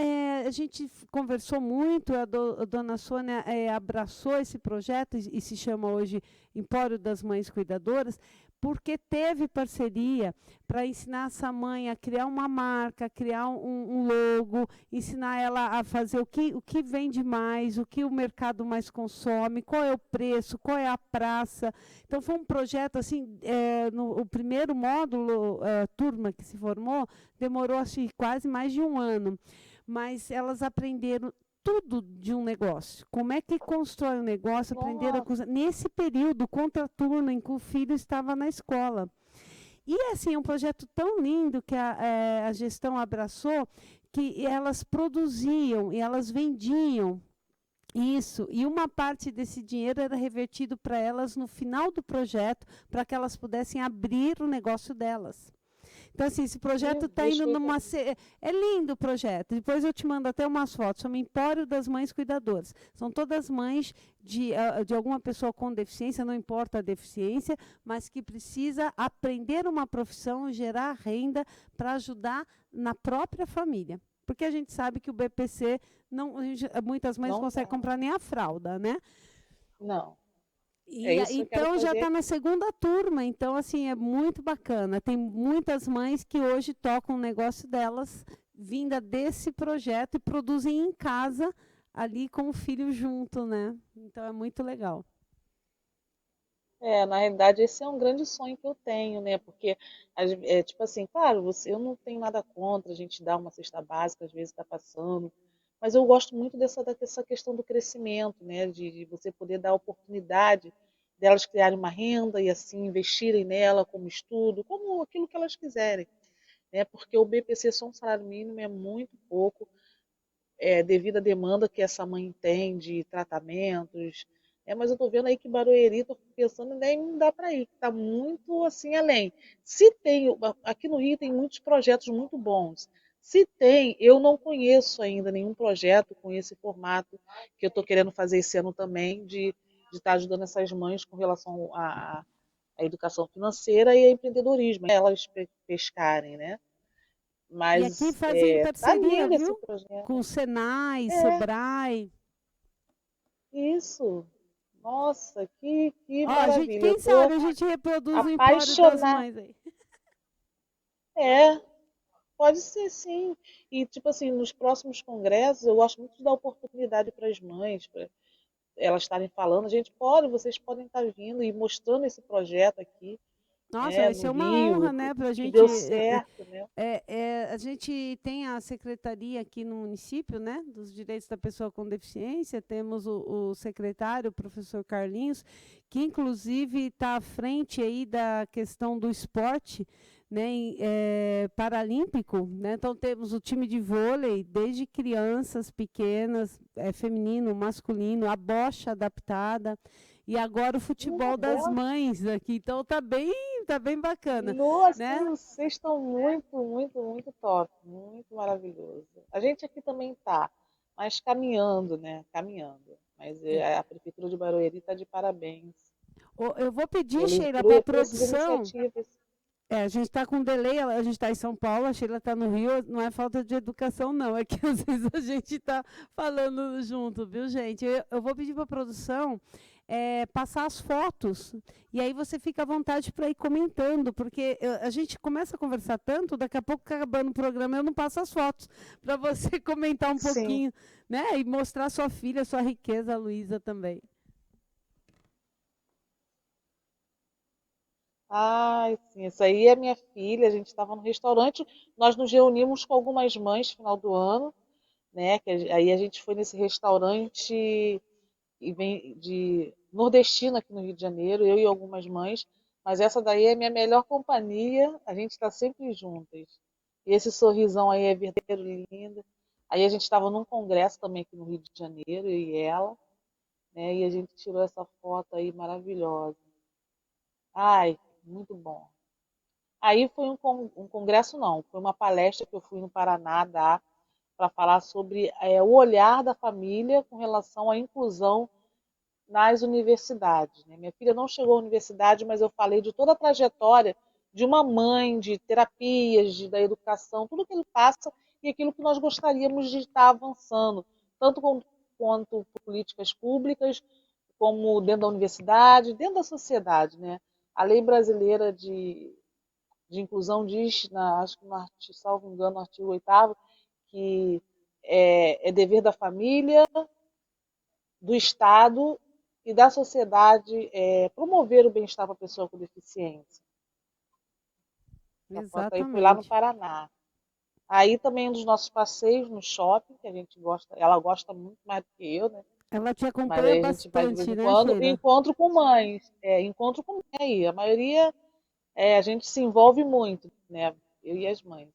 a gente conversou muito, a dona Sônia abraçou esse projeto e se chama hoje Empório das Mães Cuidadoras, porque teve parceria para ensinar essa mãe a criar uma marca, criar um logo, ensinar ela a fazer o que vende mais, o que o mercado mais consome, qual é o preço, qual é a praça. Então, foi um projeto, assim, o primeiro módulo, turma que se formou, demorou assim, quase mais de 1 ano. Mas elas aprenderam tudo de um negócio. Como é que constrói um negócio, aprenderam a coisa. Nesse período, contraturno, em que o filho estava na escola. E, assim, é um projeto tão lindo que a gestão abraçou, que elas produziam e elas vendiam isso, e uma parte desse dinheiro era revertido para elas no final do projeto, para que elas pudessem abrir o negócio delas. Então, assim, esse projeto está Deixa indo eu ver. numa. É lindo o projeto. Depois eu te mando até umas fotos. Chama Empório das Mães Cuidadoras. São todas mães de alguma pessoa com deficiência, não importa a deficiência, mas que precisa aprender uma profissão e gerar renda para ajudar na própria família. Porque a gente sabe que o BPC, não, muitas mães não Não conseguem dá. comprar nem a fralda, né? Não. É E, isso que eu quero então já fazer está aqui. na segunda turma, então assim é muito bacana. Tem muitas mães que hoje tocam o negócio delas vinda desse projeto e produzem em casa ali com o filho junto, né? Então é muito legal. Na realidade, esse é um grande sonho que eu tenho, né? Porque, tipo assim, claro, eu não tenho nada contra a gente dar uma cesta básica, às vezes está passando, mas eu gosto muito dessa questão do crescimento, né? De você poder dar a oportunidade delas criarem uma renda e assim investirem nela como estudo, como aquilo que elas quiserem, né? Porque o BPC só um salário mínimo é muito pouco, devido à demanda que essa mãe tem de tratamentos. Mas eu estou vendo aí que Barueri, estou pensando, nem não dá para ir, está muito assim além. Se tem, aqui no Rio tem muitos projetos muito bons. Se tem, eu não conheço ainda nenhum projeto com esse formato que eu estou querendo fazer esse ano também, de estar ajudando essas mães com relação à educação financeira e ao empreendedorismo, elas pescarem, né? E aqui Mas fazem tá parceria, lindo esse viu? projeto. Com o Senai, É, Sebrae. isso. Nossa, que Ó, a gente, maravilha. Eu quem tô sabe a gente reproduz o Empório das apaixonada. Mães aí. É, pode ser sim. E, tipo assim, nos próximos congressos, eu gosto muito de dar oportunidade para as mães, para elas estarem falando. Vocês podem estar vindo e mostrando esse projeto aqui, Nossa, né, vai no ser uma honra, Rio, né, para a que gente. deu certo, né? A gente tem a secretaria aqui no município, né, dos direitos da pessoa com deficiência. Temos o secretário, o professor Carlinhos, que inclusive está à frente aí da questão do esporte, né, paralímpico, né. Então temos o time de vôlei desde crianças pequenas, feminino, masculino, a bocha adaptada. E agora o futebol das Boa. mães aqui. Então tá bem bacana, Nossa, né? vocês estão muito, muito, muito top, muito maravilhoso. A gente aqui também tá, mas caminhando, né? Caminhando. Mas a Prefeitura de Barueri está de parabéns Eu vou pedir, Sheila, para a por essas produção. iniciativas. A gente está com delay, a gente está em São Paulo, a Sheila está no Rio, não é falta de educação, não, é que às vezes a gente está falando junto, viu, gente? Eu vou pedir para a produção passar as fotos, e aí você fica à vontade para ir comentando, porque a gente começa a conversar tanto, daqui a pouco, acabando o programa, eu não passo as fotos, para você comentar um Sim. pouquinho, né? E mostrar sua filha, sua riqueza, a Luísa também. Ai, sim, essa aí é minha filha. A gente estava no restaurante, nós nos reunimos com algumas mães no final do ano, né? Aí a gente foi nesse restaurante e vem de nordestina aqui no Rio de Janeiro, eu e algumas mães, mas essa daí é minha melhor companhia, a gente está sempre juntas. E esse sorrisão aí é verdadeiro lindo. Aí a gente estava num congresso também aqui no Rio de Janeiro, eu e ela, né? E a gente tirou essa foto aí maravilhosa. Ai, muito bom. Aí foi um congresso, não, foi uma palestra que eu fui no Paraná dar para falar sobre o olhar da família com relação à inclusão nas universidades, né? Minha filha não chegou à universidade, mas eu falei de toda a trajetória de uma mãe, de terapias, da educação, tudo que ele passa e aquilo que nós gostaríamos de estar avançando, tanto quanto políticas públicas, como dentro da universidade, dentro da sociedade, né? A lei brasileira de inclusão diz, acho que salvo engano, no artigo 8º, que é dever da família, do Estado e da sociedade promover o bem-estar para a pessoa com deficiência. Essa foto aí foi lá no Exatamente. Paraná. Aí também um dos nossos passeios no shopping, que a gente gosta, ela gosta muito mais do que eu, né? Ela te Mas acompanha aí a gente vai de vez bastante, em né, quando, e Sheila? encontro com mães. Encontro com mãe aí. A maioria, a gente se envolve muito, né? Eu e as mães.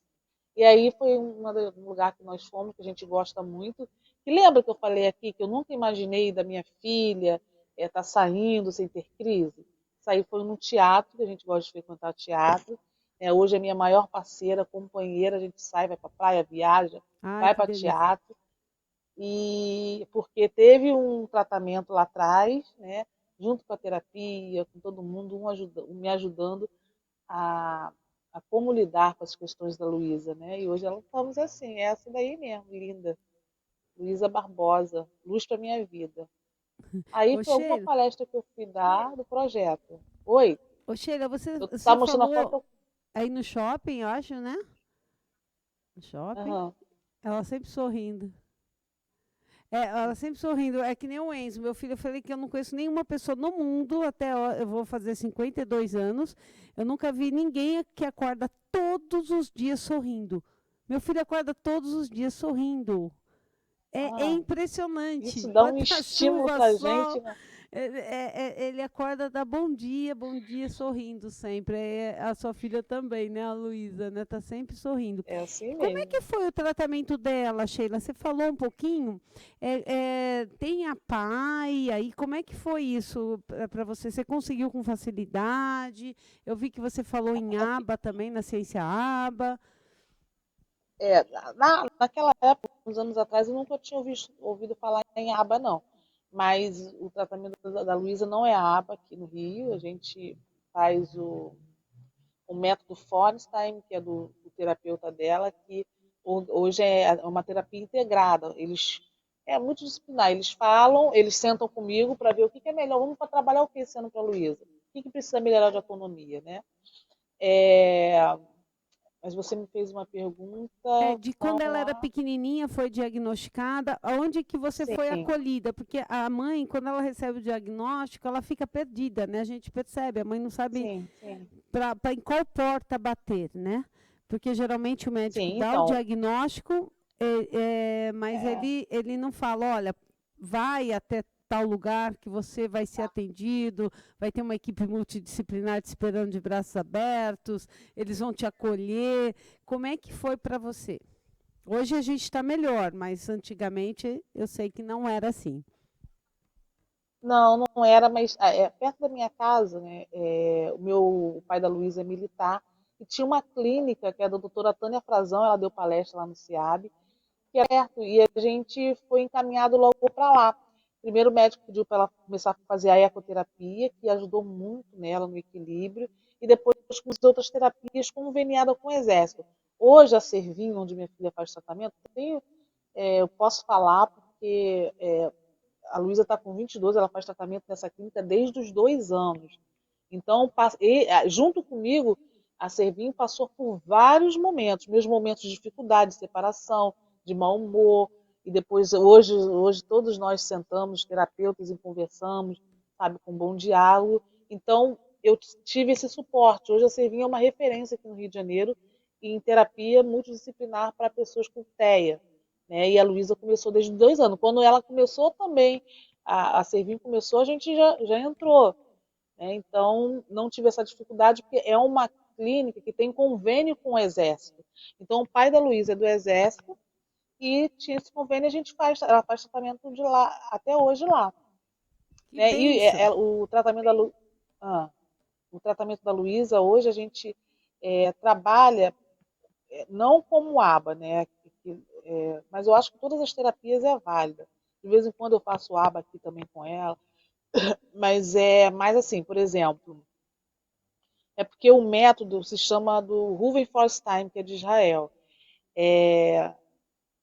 E aí foi um lugar que nós fomos, que a gente gosta muito. E lembra que eu falei aqui que eu nunca imaginei da minha filha saindo sem ter crise? Isso aí foi no teatro, que a gente gosta de frequentar teatro. Hoje é minha maior parceira, companheira, a gente sai, vai para praia, viaja, Ai, vai que para delícia. teatro, e porque teve um tratamento lá atrás, né, junto com a terapia, com todo mundo, me ajudando a, a como lidar com as questões da Luísa, né? E hoje ela estamos assim, é essa daí mesmo, linda. Luísa Barbosa, luz para minha vida. Aí Ô, foi alguma Sheila, palestra que eu fui dar do projeto. Oi, ô, Sheila, eu você estava mostrando a falou foto. aí no shopping, eu acho, né? No shopping. Aham, Ela sempre sorrindo. É, ela sempre sorrindo. É que nem o Enzo, meu filho. Eu falei que eu não conheço nenhuma pessoa no mundo, eu vou fazer 52 anos. Eu nunca vi ninguém que acorda todos os dias sorrindo. Meu filho acorda todos os dias sorrindo. É ah, impressionante. isso dá Pode um estar estímulo chuva, para a sol. gente, né? Ele acorda, dá bom dia, sorrindo sempre. A sua filha também, né, a Luísa, né? Tá sempre sorrindo. É assim Como é mesmo. que foi o tratamento dela, Sheila? Você falou um pouquinho. Tem a PAI, aí como é que foi isso para você? Você conseguiu com facilidade? Eu vi que você falou em aba também, na ciência aba. É, naquela época, uns anos atrás, eu nunca tinha ouvido falar em aba, não. Mas o tratamento da Luísa não é aba aqui no Rio. A gente faz o método Fornstein, que é do terapeuta dela, que hoje é uma terapia integrada. É multidisciplinar. Eles falam, eles sentam comigo para ver o que é melhor. Vamos para trabalhar o que esse ano para a Luísa? O que precisa melhorar de autonomia, né? É, mas você me fez uma pergunta, De quando ela era fala. pequenininha, foi diagnosticada, aonde que você foi Sim, acolhida? Porque a mãe, quando ela recebe o diagnóstico, ela fica perdida, né? A gente percebe, a mãe não sabe sim, sim. em qual porta bater, né? Porque geralmente o médico Sim, dá o então, diagnóstico, mas é, ele não fala, olha, vai até tal lugar que você vai ser atendido, vai ter uma equipe multidisciplinar te esperando de braços abertos, eles vão te acolher. Como é que foi para você? Hoje a gente está melhor, mas antigamente eu sei que não era assim. não, não era, mas perto da minha casa, né, o pai da Luísa é militar, e tinha uma clínica que é da doutora Tânia Frazão, ela deu palestra lá no CIAB, que é perto, e a gente foi encaminhado logo para lá. Primeiro o médico pediu para ela começar a fazer a ecoterapia, que ajudou muito nela no equilíbrio, e depois com as outras terapias conveniada com o Exército. Hoje, a Servinho, onde minha filha faz tratamento, eu posso falar porque a Luísa está com 22, ela faz tratamento nessa clínica desde os 2 anos. Então, junto comigo, a Servinho passou por vários momentos, meus momentos de dificuldade, de separação, de mau humor, e depois, hoje todos nós sentamos, terapeutas, e conversamos, sabe, com um bom diálogo. Então, eu tive esse suporte. Hoje a Servinho é uma referência aqui no Rio de Janeiro em terapia multidisciplinar para pessoas com TEA, né? E a Luísa começou desde 2 anos. Quando ela começou também, a Servim começou, a gente já entrou, né? Então, não tive essa dificuldade, porque é uma clínica que tem convênio com o Exército. Então, o pai da Luísa é do Exército e tinha esse convênio, ela faz tratamento de lá, até hoje lá. Que Né? E bênção! o tratamento da Luísa, hoje a gente trabalha não como aba, né? Mas eu acho que todas as terapias é válida. De vez em quando eu faço aba aqui também com ela, mas é mais assim, por exemplo, é porque o método se chama do Ruvenforstein, que é de Israel. É,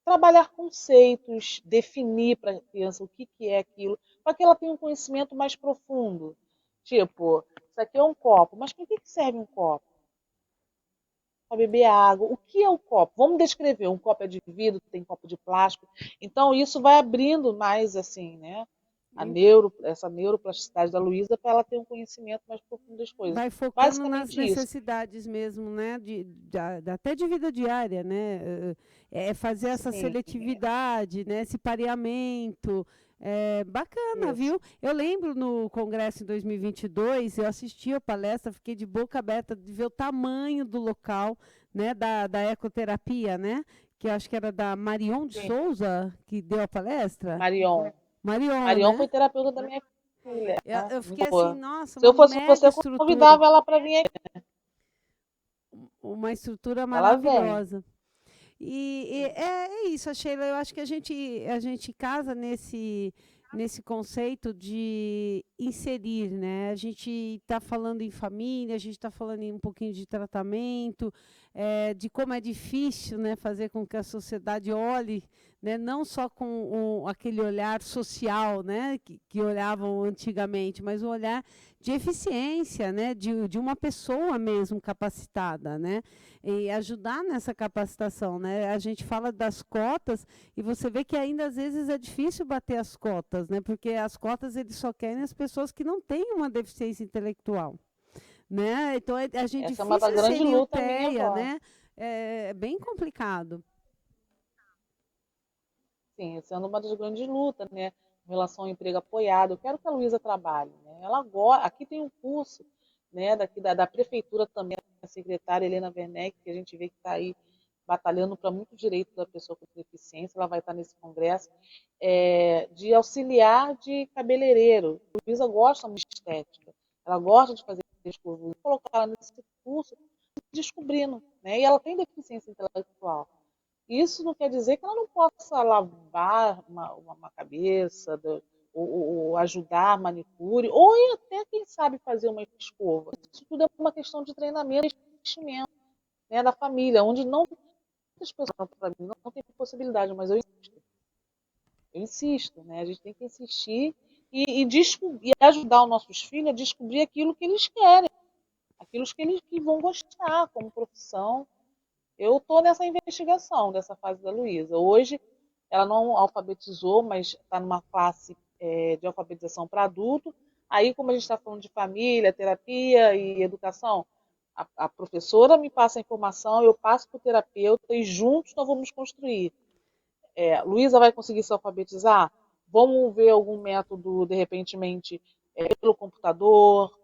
trabalhar conceitos, definir para a criança o que é aquilo, para que ela tenha um conhecimento mais profundo. Tipo, isso aqui é um copo, mas para que serve um copo? Para beber água. O que é o copo? Vamos descrever. Um copo é de vidro, tem copo de plástico. Então, isso vai abrindo mais, assim, né? Essa neuroplasticidade da Luísa para ela ter um conhecimento mais profundo das coisas. Vai focando nas Basicamente isso. necessidades mesmo, né? Até de vida diária, né? Fazer essa Sim, seletividade, né? Esse pareamento. Bacana, isso. viu? Eu lembro no congresso em 2022, eu assisti a palestra, fiquei de boca aberta de ver o tamanho do local, né? Da ecoterapia, né? Que eu acho que era da Marion de Sim. Souza, que deu a palestra. Marion. Marion, Marion né? foi terapeuta da minha filha. Eu Muito fiquei assim, boa. nossa, Se eu uma fosse mega você, eu estrutura. convidava ela para vir aqui. uma estrutura Ela vem. maravilhosa. E é isso, Sheila. Eu acho que a gente casa nesse conceito de inserir, né? A gente está falando em família, a gente está falando em um pouquinho de tratamento, de como é difícil, né, fazer com que a sociedade olhe, né, não só com aquele olhar social, né, que olhavam antigamente, mas o olhar de eficiência, né, de uma pessoa mesmo capacitada, né, e ajudar nessa capacitação, né. A gente fala das cotas e você vê que ainda às vezes é difícil bater as cotas, né, porque as cotas eles só querem as pessoas que não têm uma deficiência intelectual, né. Então a gente Essa é uma difícil grande ser luta minha IUTEA, agora. né, é bem complicado. Sim, essa é uma das grandes lutas, né? Em relação ao emprego apoiado. Eu quero que a Luísa trabalhe, né? Ela agora, aqui tem um curso, né, daqui da prefeitura também, a secretária Helena Werneck, que a gente vê que está aí batalhando para muito direito da pessoa com deficiência. Ela vai estar nesse congresso, de auxiliar de cabeleireiro. A Luísa gosta muito de estética, ela gosta de fazer curso. Vou colocar ela nesse curso descobrindo, né? E ela tem deficiência intelectual. Isso não quer dizer que ela não possa lavar uma cabeça, ou ajudar a manicure, ou até, quem sabe, fazer uma escova. Isso tudo é uma questão de treinamento e investimento, né, da família, onde não muitas pessoas, para mim, não tem possibilidade, mas eu insisto, né? A gente tem que insistir e ajudar os nossos filhos a descobrir aquilo que eles querem, aquilo que eles que vão gostar como profissão. Eu estou nessa investigação, dessa fase da Luísa. Hoje, ela não alfabetizou, mas está numa classe de alfabetização para adulto. Aí, como a gente está falando de família, terapia e educação, a professora me passa a informação, eu passo para o terapeuta e juntos nós vamos construir. Luísa vai conseguir se alfabetizar? Vamos ver algum método, de repente, pelo computador?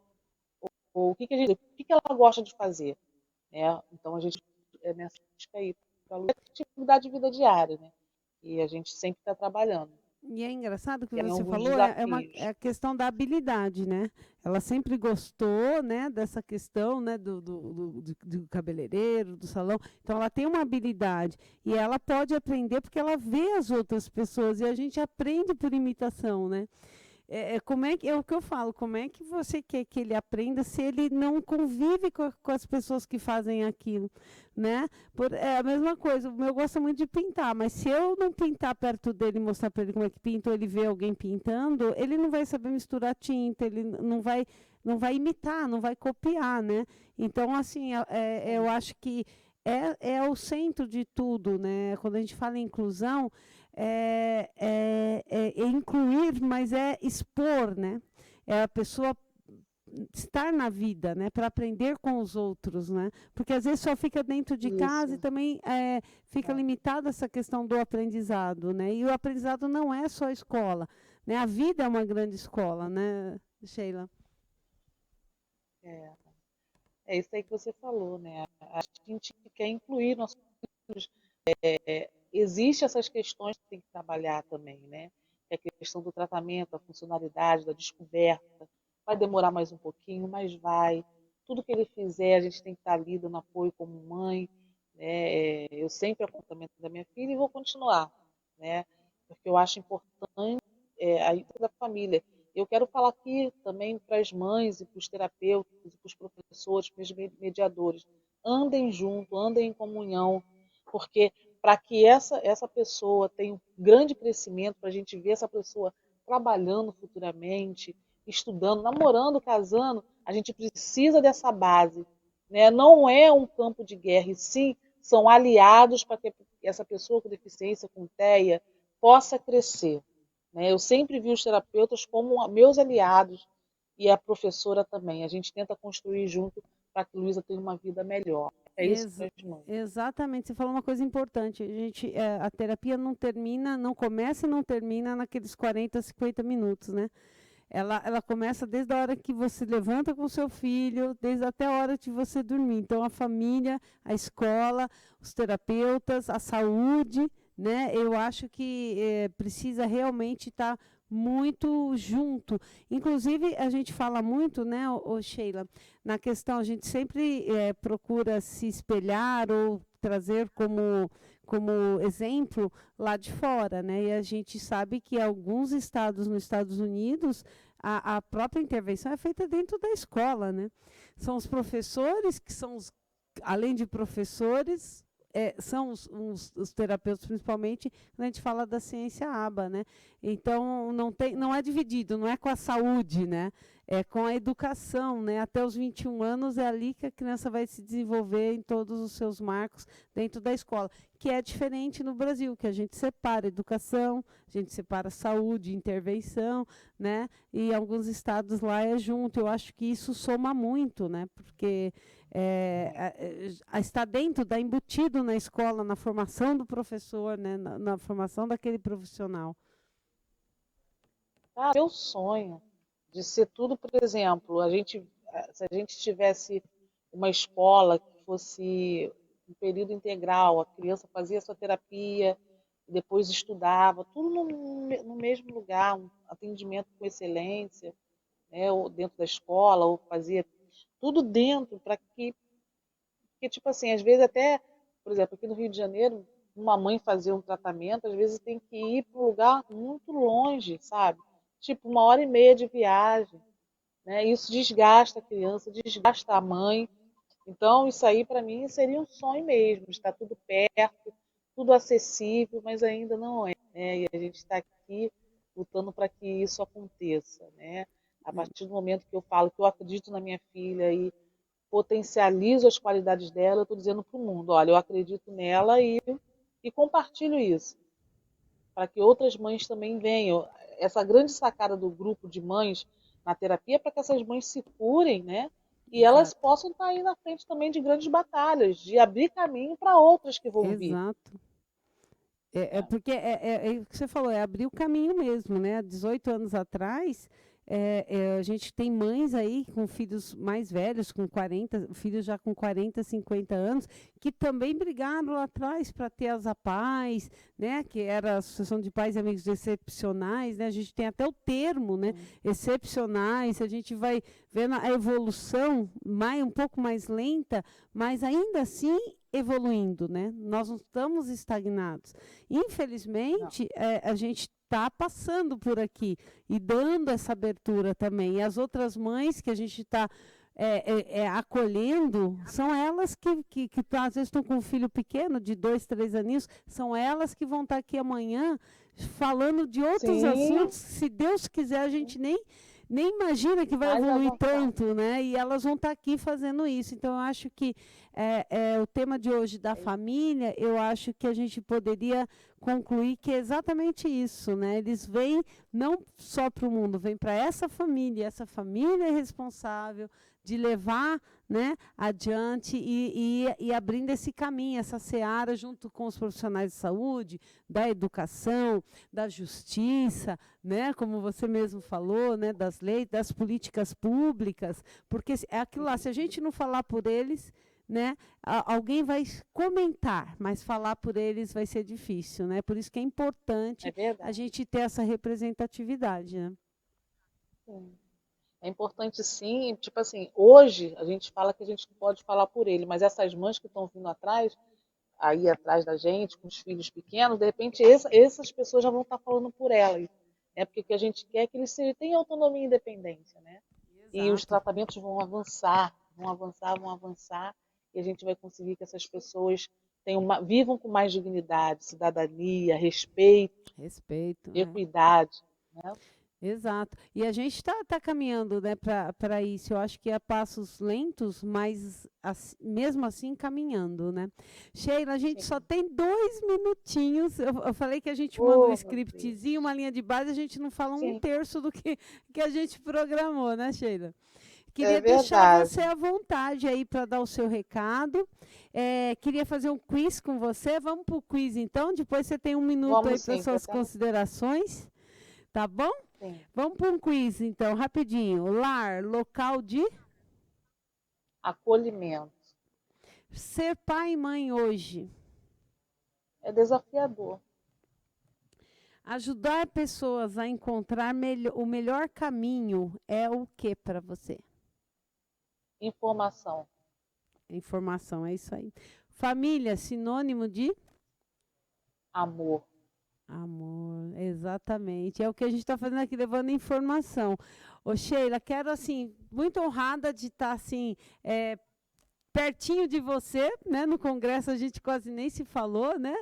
Ou o que ela gosta de fazer? Então, a gente nessa aí para a atividade de vida diária, né? E a gente sempre está trabalhando. E é engraçado que Tem você alguns falou, desafios. é a questão da habilidade, né? Ela sempre gostou, né, dessa questão, né, do cabeleireiro, do salão. Então, ela tem uma habilidade e ela pode aprender porque ela vê as outras pessoas e a gente aprende por imitação, né? É o que eu falo, como é que você quer que ele aprenda se ele não convive com as pessoas que fazem aquilo, né? É a mesma coisa, o meu gosta muito de pintar, mas se eu não pintar perto dele e mostrar para ele como é que pinta, ou ele vê alguém pintando, ele não vai saber misturar tinta, ele não vai imitar, não vai copiar, né? Então, assim, eu acho que é o centro de tudo, né? Quando a gente fala em inclusão, é incluir, mas é expor, né? É a pessoa estar na vida, né? Para aprender com os outros, né? Porque às vezes só fica dentro de casa e Isso. também fica limitada essa questão do aprendizado, né? E o aprendizado não é só a escola, né? A vida é uma grande escola, né, Sheila? É isso aí que você falou, né? A gente quer incluir nossos filhos. Existem essas questões que tem que trabalhar também, né? É a questão do tratamento, da funcionalidade, da descoberta. Vai demorar mais um pouquinho, mas vai. Tudo que ele fizer, a gente tem que estar ali dando apoio como mãe, né? Eu sempre acompanho da minha filha e vou continuar, né? Porque eu acho importante a vida da família. Eu quero falar aqui também para as mães e para os terapeutas e para os professores, para os mediadores. Andem junto, andem em comunhão, porque para que essa pessoa tenha um grande crescimento, para a gente ver essa pessoa trabalhando futuramente, estudando, namorando, casando, a gente precisa dessa base, né? Não é um campo de guerra, e sim são aliados para que essa pessoa com deficiência, com TEA, possa crescer, né? Eu sempre vi os terapeutas como meus aliados e a professora também. A gente tenta construir junto para que a Luísa tenha uma vida melhor. É isso que nós mães. Exatamente, você falou uma coisa importante. A terapia não termina, não começa e não termina naqueles 40, 50 minutos, né? Ela começa desde a hora que você levanta com o seu filho, desde até a hora de você dormir. Então, a família, a escola, os terapeutas, a saúde, né? Eu acho que precisa realmente estar muito junto. Inclusive, a gente fala muito, né, Sheila, na questão, a gente sempre procura se espelhar ou trazer como exemplo lá de fora, né? E a gente sabe que alguns estados nos Estados Unidos, a própria intervenção é feita dentro da escola, né? São os professores que são além de professores, são os terapeutas, principalmente, quando a gente fala da ciência ABA, né? Então, não é dividido, não é com a saúde, né? É com a educação, né? Até os 21 anos é ali que a criança vai se desenvolver em todos os seus marcos dentro da escola, que é diferente no Brasil, que a gente separa educação, a gente separa saúde, intervenção, né? E alguns estados lá é junto. Eu acho que isso soma muito, né? Porque está dentro, está embutido na escola, na formação do professor, né? Na formação daquele profissional. Ah, meu sonho de ser tudo, por exemplo, se a gente tivesse uma escola que fosse um período integral, a criança fazia sua terapia, depois estudava, tudo no mesmo lugar, um atendimento com excelência, né, ou dentro da escola, ou fazia tudo dentro, para que, porque, tipo assim, às vezes até, por exemplo, aqui no Rio de Janeiro, uma mãe fazer um tratamento, às vezes tem que ir para um lugar muito longe, sabe? Tipo, 1 hora e meia de viagem, né? Isso desgasta a criança, desgasta a mãe. Então, isso aí para mim seria um sonho mesmo, estar tudo perto, tudo acessível, mas ainda não é, né? E a gente está aqui lutando para que isso aconteça, né? A partir do momento que eu falo que eu acredito na minha filha e potencializo as qualidades dela, eu estou dizendo para o mundo, olha, eu acredito nela e compartilho isso, para que outras mães também venham. Essa grande sacada do grupo de mães na terapia é para que essas mães se curem, né? E elas Exato. possam estar aí na frente também de grandes batalhas, de abrir caminho para outras que vão vir. Exato. Porque o que você falou, é abrir o caminho mesmo, né? Há 18 anos atrás, a gente tem mães aí com filhos mais velhos, com 40, filhos já com 40, 50 anos, que também brigaram lá atrás para ter as APAES, né? Que era a Associação de Pais e Amigos Excepcionais, né? A gente tem até o termo, né? Excepcionais, a gente vai vendo a evolução um pouco mais lenta, mas ainda assim evoluindo, né? Nós não estamos estagnados. Infelizmente, a gente está passando por aqui e dando essa abertura também. E as outras mães que a gente está acolhendo, são elas que às vezes estão com um filho pequeno, de 2, 3 aninhos, são elas que vão estar aqui amanhã falando de outros assuntos. Se Deus quiser, a gente nem imagina que vai evoluir tanto, né? E elas vão estar aqui fazendo isso. Então, eu acho que o tema de hoje da família, eu acho que a gente poderia concluir que é exatamente isso, né? Eles vêm não só para o mundo, vêm para essa família é responsável de levar, né, adiante e abrindo esse caminho, essa seara junto com os profissionais de saúde, da educação, da justiça, né, como você mesmo falou, né, das leis, das políticas públicas, porque é aquilo lá, se a gente não falar por eles, né, alguém vai comentar, mas falar por eles vai ser difícil, né? Por isso que é importante a gente ter essa representatividade, né? Sim. É importante sim, tipo assim, hoje a gente fala que a gente não pode falar por ele, mas essas mães que estão vindo atrás, aí atrás da gente, com os filhos pequenos, de repente essas pessoas já vão estar falando por elas, né? Porque o que a gente quer é que eles tenham autonomia e independência, né? Exato. E os tratamentos vão avançar, e a gente vai conseguir que essas pessoas vivam com mais dignidade, cidadania, respeito, equidade, né? Exato. E a gente está caminhando, né, para isso. Eu acho que é a passos lentos, mas mesmo assim caminhando, né? Sheila, a gente só tem 2 minutinhos. Eu falei que a gente manda um scriptzinho, uma linha de base, a gente não fala um terço do que a gente programou, né, Sheila? Queria deixar você à vontade aí para dar o seu recado. Queria fazer um quiz com você. Vamos para o quiz, então. Depois você tem 1 minuto aí para suas considerações. Tá bom? Sim. Vamos para um quiz, então, rapidinho. Lar, local de? Acolhimento. Ser pai e mãe hoje? É desafiador. Ajudar pessoas a encontrar o melhor caminho é o que para você? Informação. Informação, é isso aí. Família, sinônimo de? Amor. Amor, exatamente. É o que a gente está fazendo aqui, levando informação. Ô, Sheila, quero, assim, muito honrada de estar, assim, pertinho de você, né? No congresso a gente quase nem se falou, né?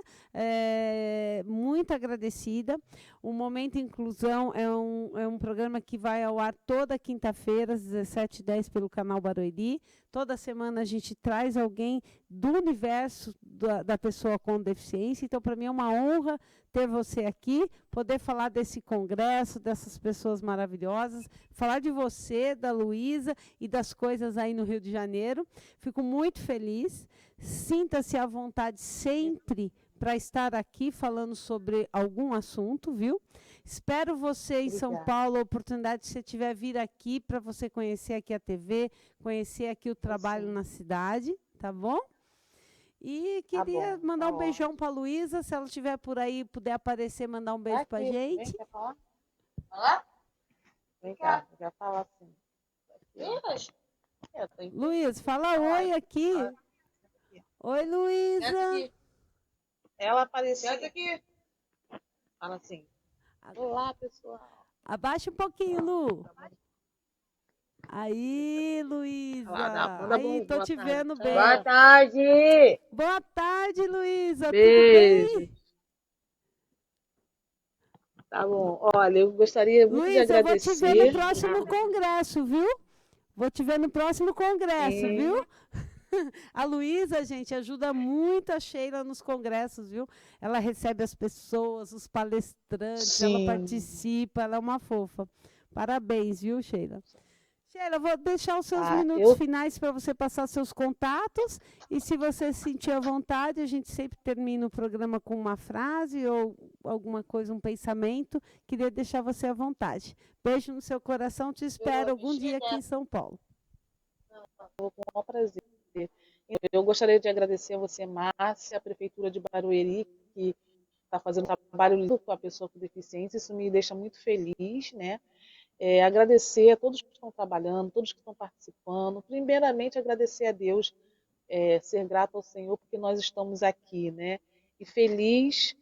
Muito agradecida. O Momento Inclusão é um programa que vai ao ar toda quinta-feira, às 17h10, pelo canal Barueri. Toda semana a gente traz alguém do universo da pessoa com deficiência. Então, para mim é uma honra ter você aqui, poder falar desse congresso, dessas pessoas maravilhosas, falar de você, da Luísa e das coisas aí no Rio de Janeiro. Fico muito feliz. Sinta-se à vontade sempre para estar aqui falando sobre algum assunto, viu? Espero você em São Paulo, a oportunidade de você tiver vir aqui para você conhecer aqui a TV, conhecer aqui o trabalho na cidade, tá bom? E queria mandar um beijão para a Luísa, se ela estiver por aí, puder aparecer, mandar um beijo para a gente. Vem, quer falar? Falar? Vem cá, quer falar assim. Luísa, fala oi aqui. Oi, Luísa. Ela apareceu aqui. Fala assim. Olá, pessoal. Abaixa um pouquinho, Lu. Aí, Luísa. Aí, tô te vendo bem. Boa tarde. Boa tarde, Luísa. Beijo. Tudo bem? Tá bom. Olha, eu gostaria muito de Luísa, eu vou agradecer. te ver no próximo congresso, viu? Vou te ver no próximo congresso, viu? A Luísa, gente, ajuda muito a Sheila nos congressos, viu? Ela recebe as pessoas, os palestrantes, ela participa, ela é uma fofa. Parabéns, viu, Sheila? Sheila, eu vou deixar os seus minutos finais para você passar seus contatos. E se você se sentir à vontade, a gente sempre termina o programa com uma frase ou alguma coisa, um pensamento. Queria deixar você à vontade. Beijo no seu coração, te espero algum dia aqui em São Paulo. Com o maior prazer. Eu gostaria de agradecer a você, Márcia, a Prefeitura de Barueri, que está fazendo um trabalho lindo com a pessoa com deficiência. Isso me deixa muito feliz, né? Agradecer a todos que estão trabalhando, todos que estão participando. Primeiramente, agradecer a Deus, ser grato ao Senhor, porque nós estamos aqui, né? E feliz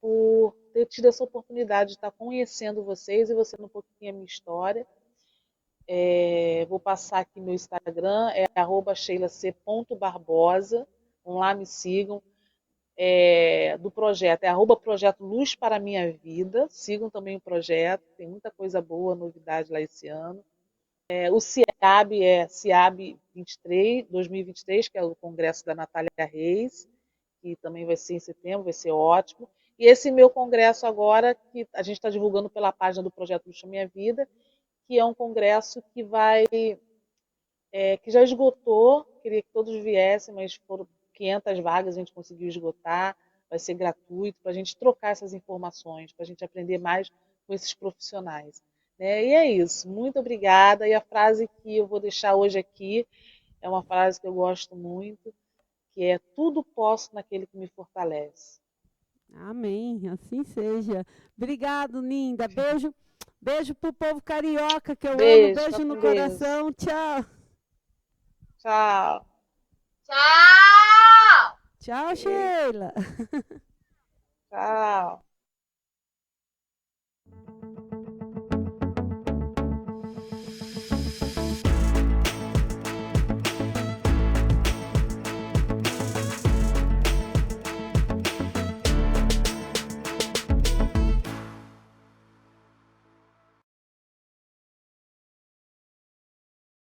por ter tido essa oportunidade de estar conhecendo vocês e você um pouquinho a minha história. Vou passar aqui meu Instagram, é @sheilac.barbosa. Vão lá, me sigam. Do projeto, @projeto Luz para a Minha Vida. Sigam também o projeto, tem muita coisa boa, novidade lá esse ano. O CIAB é CIAB 2023, que é o congresso da Natália Reis, que também vai ser em setembro, vai ser ótimo. E esse meu congresso agora, que a gente está divulgando pela página do projeto Luz para a Minha Vida, que é um congresso que que já esgotou, queria que todos viessem, mas foram 500 vagas, a gente conseguiu esgotar, vai ser gratuito, para a gente trocar essas informações, para a gente aprender mais com esses profissionais. Né? E é isso, muito obrigada. E a frase que eu vou deixar hoje aqui é uma frase que eu gosto muito, que é: tudo posso naquele que me fortalece. Amém, assim seja. Obrigado, linda. Beijo. Beijo pro povo carioca que eu amo. Beijo no coração. Tchau. Tchau. Tchau! Tchau, Sheila. Tchau.